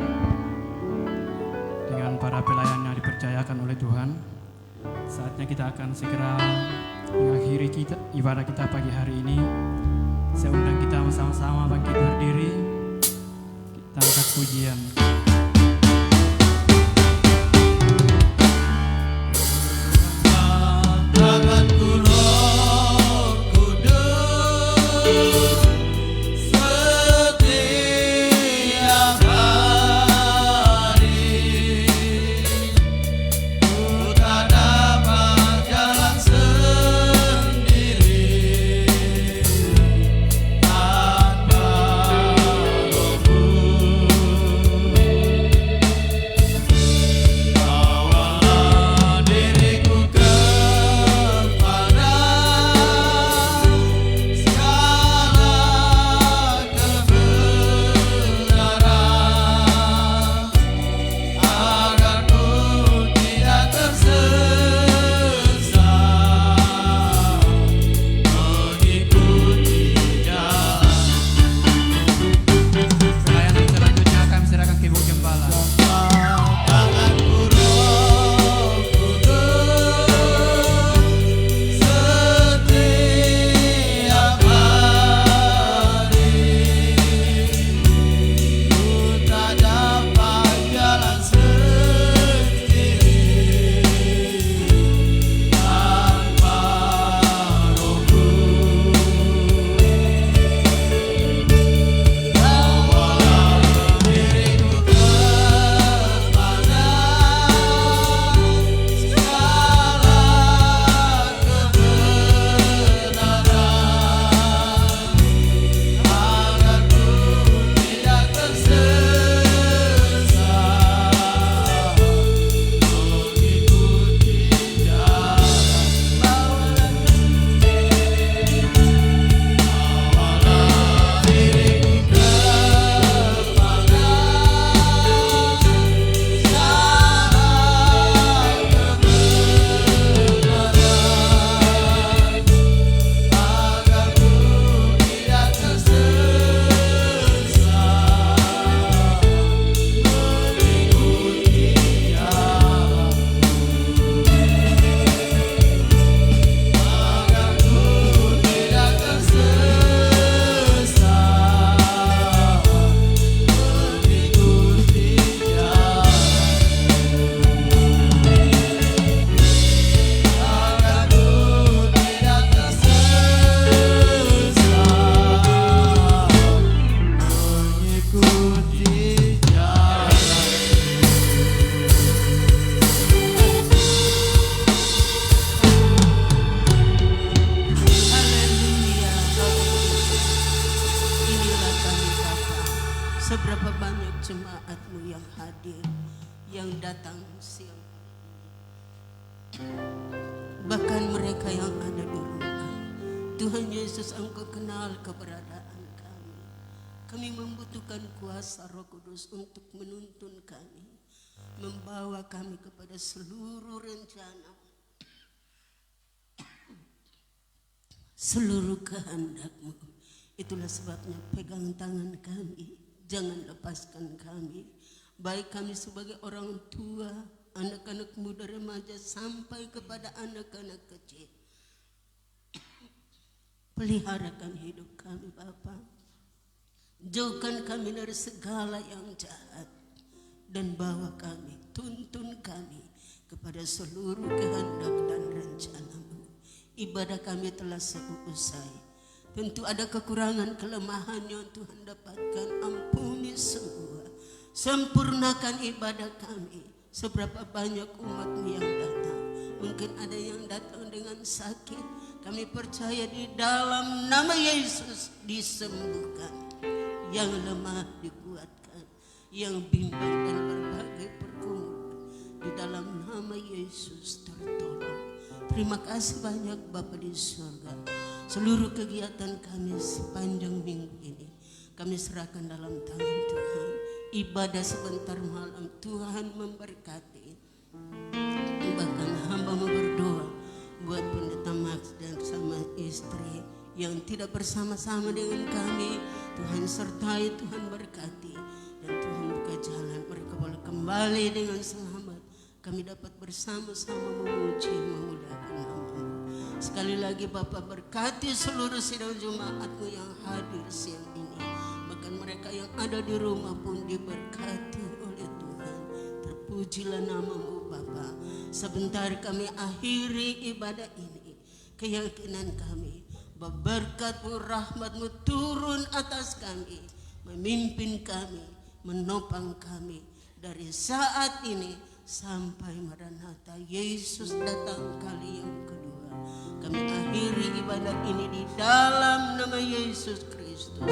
dengan para pelayan yang dipercayakan oleh Tuhan. Saatnya kita akan segera mengakhiri ibadah kita pagi hari ini. Saya undang kita sama-sama bangkit berdiri. Kita angkat pujian. seberapa banyak jemaat-Mu yang hadir, yang datang siang, bahkan mereka yang ada di rumah. Tuhan Yesus, Engkau kenal keberadaan kami. Kami membutuhkan kuasa Roh Kudus untuk menuntun kami, membawa kami kepada seluruh rencana, seluruh kehendak-Mu. Itulah sebabnya pegang tangan kami, jangan lepaskan kami. Baik kami sebagai orang tua, anak-anak muda remaja sampai kepada anak-anak kecil. Peliharakan hidup kami Bapa. Jauhkan kami dari segala yang jahat. Dan bawa kami, tuntun kami kepada seluruh kehendak dan rencana-Mu. Ibadah kami telah selesai. Tentu ada kekurangan, kelemahan yang Tuhan dapatkan. Ampuni semua. Sempurnakan ibadah kami. Seberapa banyak umat-Mu yang datang. Mungkin ada yang datang dengan sakit. Kami percaya di dalam nama Yesus disembuhkan. Yang lemah dikuatkan. Yang bimbang dan berbagai pergumulan. Di dalam nama Yesus tertolong. Terima kasih banyak Bapa di surga. Seluruh kegiatan kami sepanjang minggu ini kami serahkan dalam tangan Tuhan. Ibadah sebentar malam Tuhan memberkati. Bahkan hamba-Mu berdoa buat Pendeta Max dan sama istri yang tidak bersama-sama dengan kami. Tuhan sertai, Tuhan berkati, dan Tuhan buka jalan mereka boleh kembali dengan selamat. Kami dapat bersama-sama memuji, memuliakan nama-Mu. Sekali lagi Bapa, berkati seluruh sidang jemaat-Mu yang hadir siang ini. Bahkan mereka yang ada di rumah pun diberkati oleh Tuhan. Terpujilah nama-Mu Bapa. Sebentar kami akhiri ibadah ini. Keyakinan kami bahwa berkat-Mu, rahmat-Mu turun atas kami, memimpin kami, menopang kami dari saat ini sampai Maranatha Yesus datang kali yang kedua. Kami akhiri ibadah ini di dalam nama Yesus Kristus.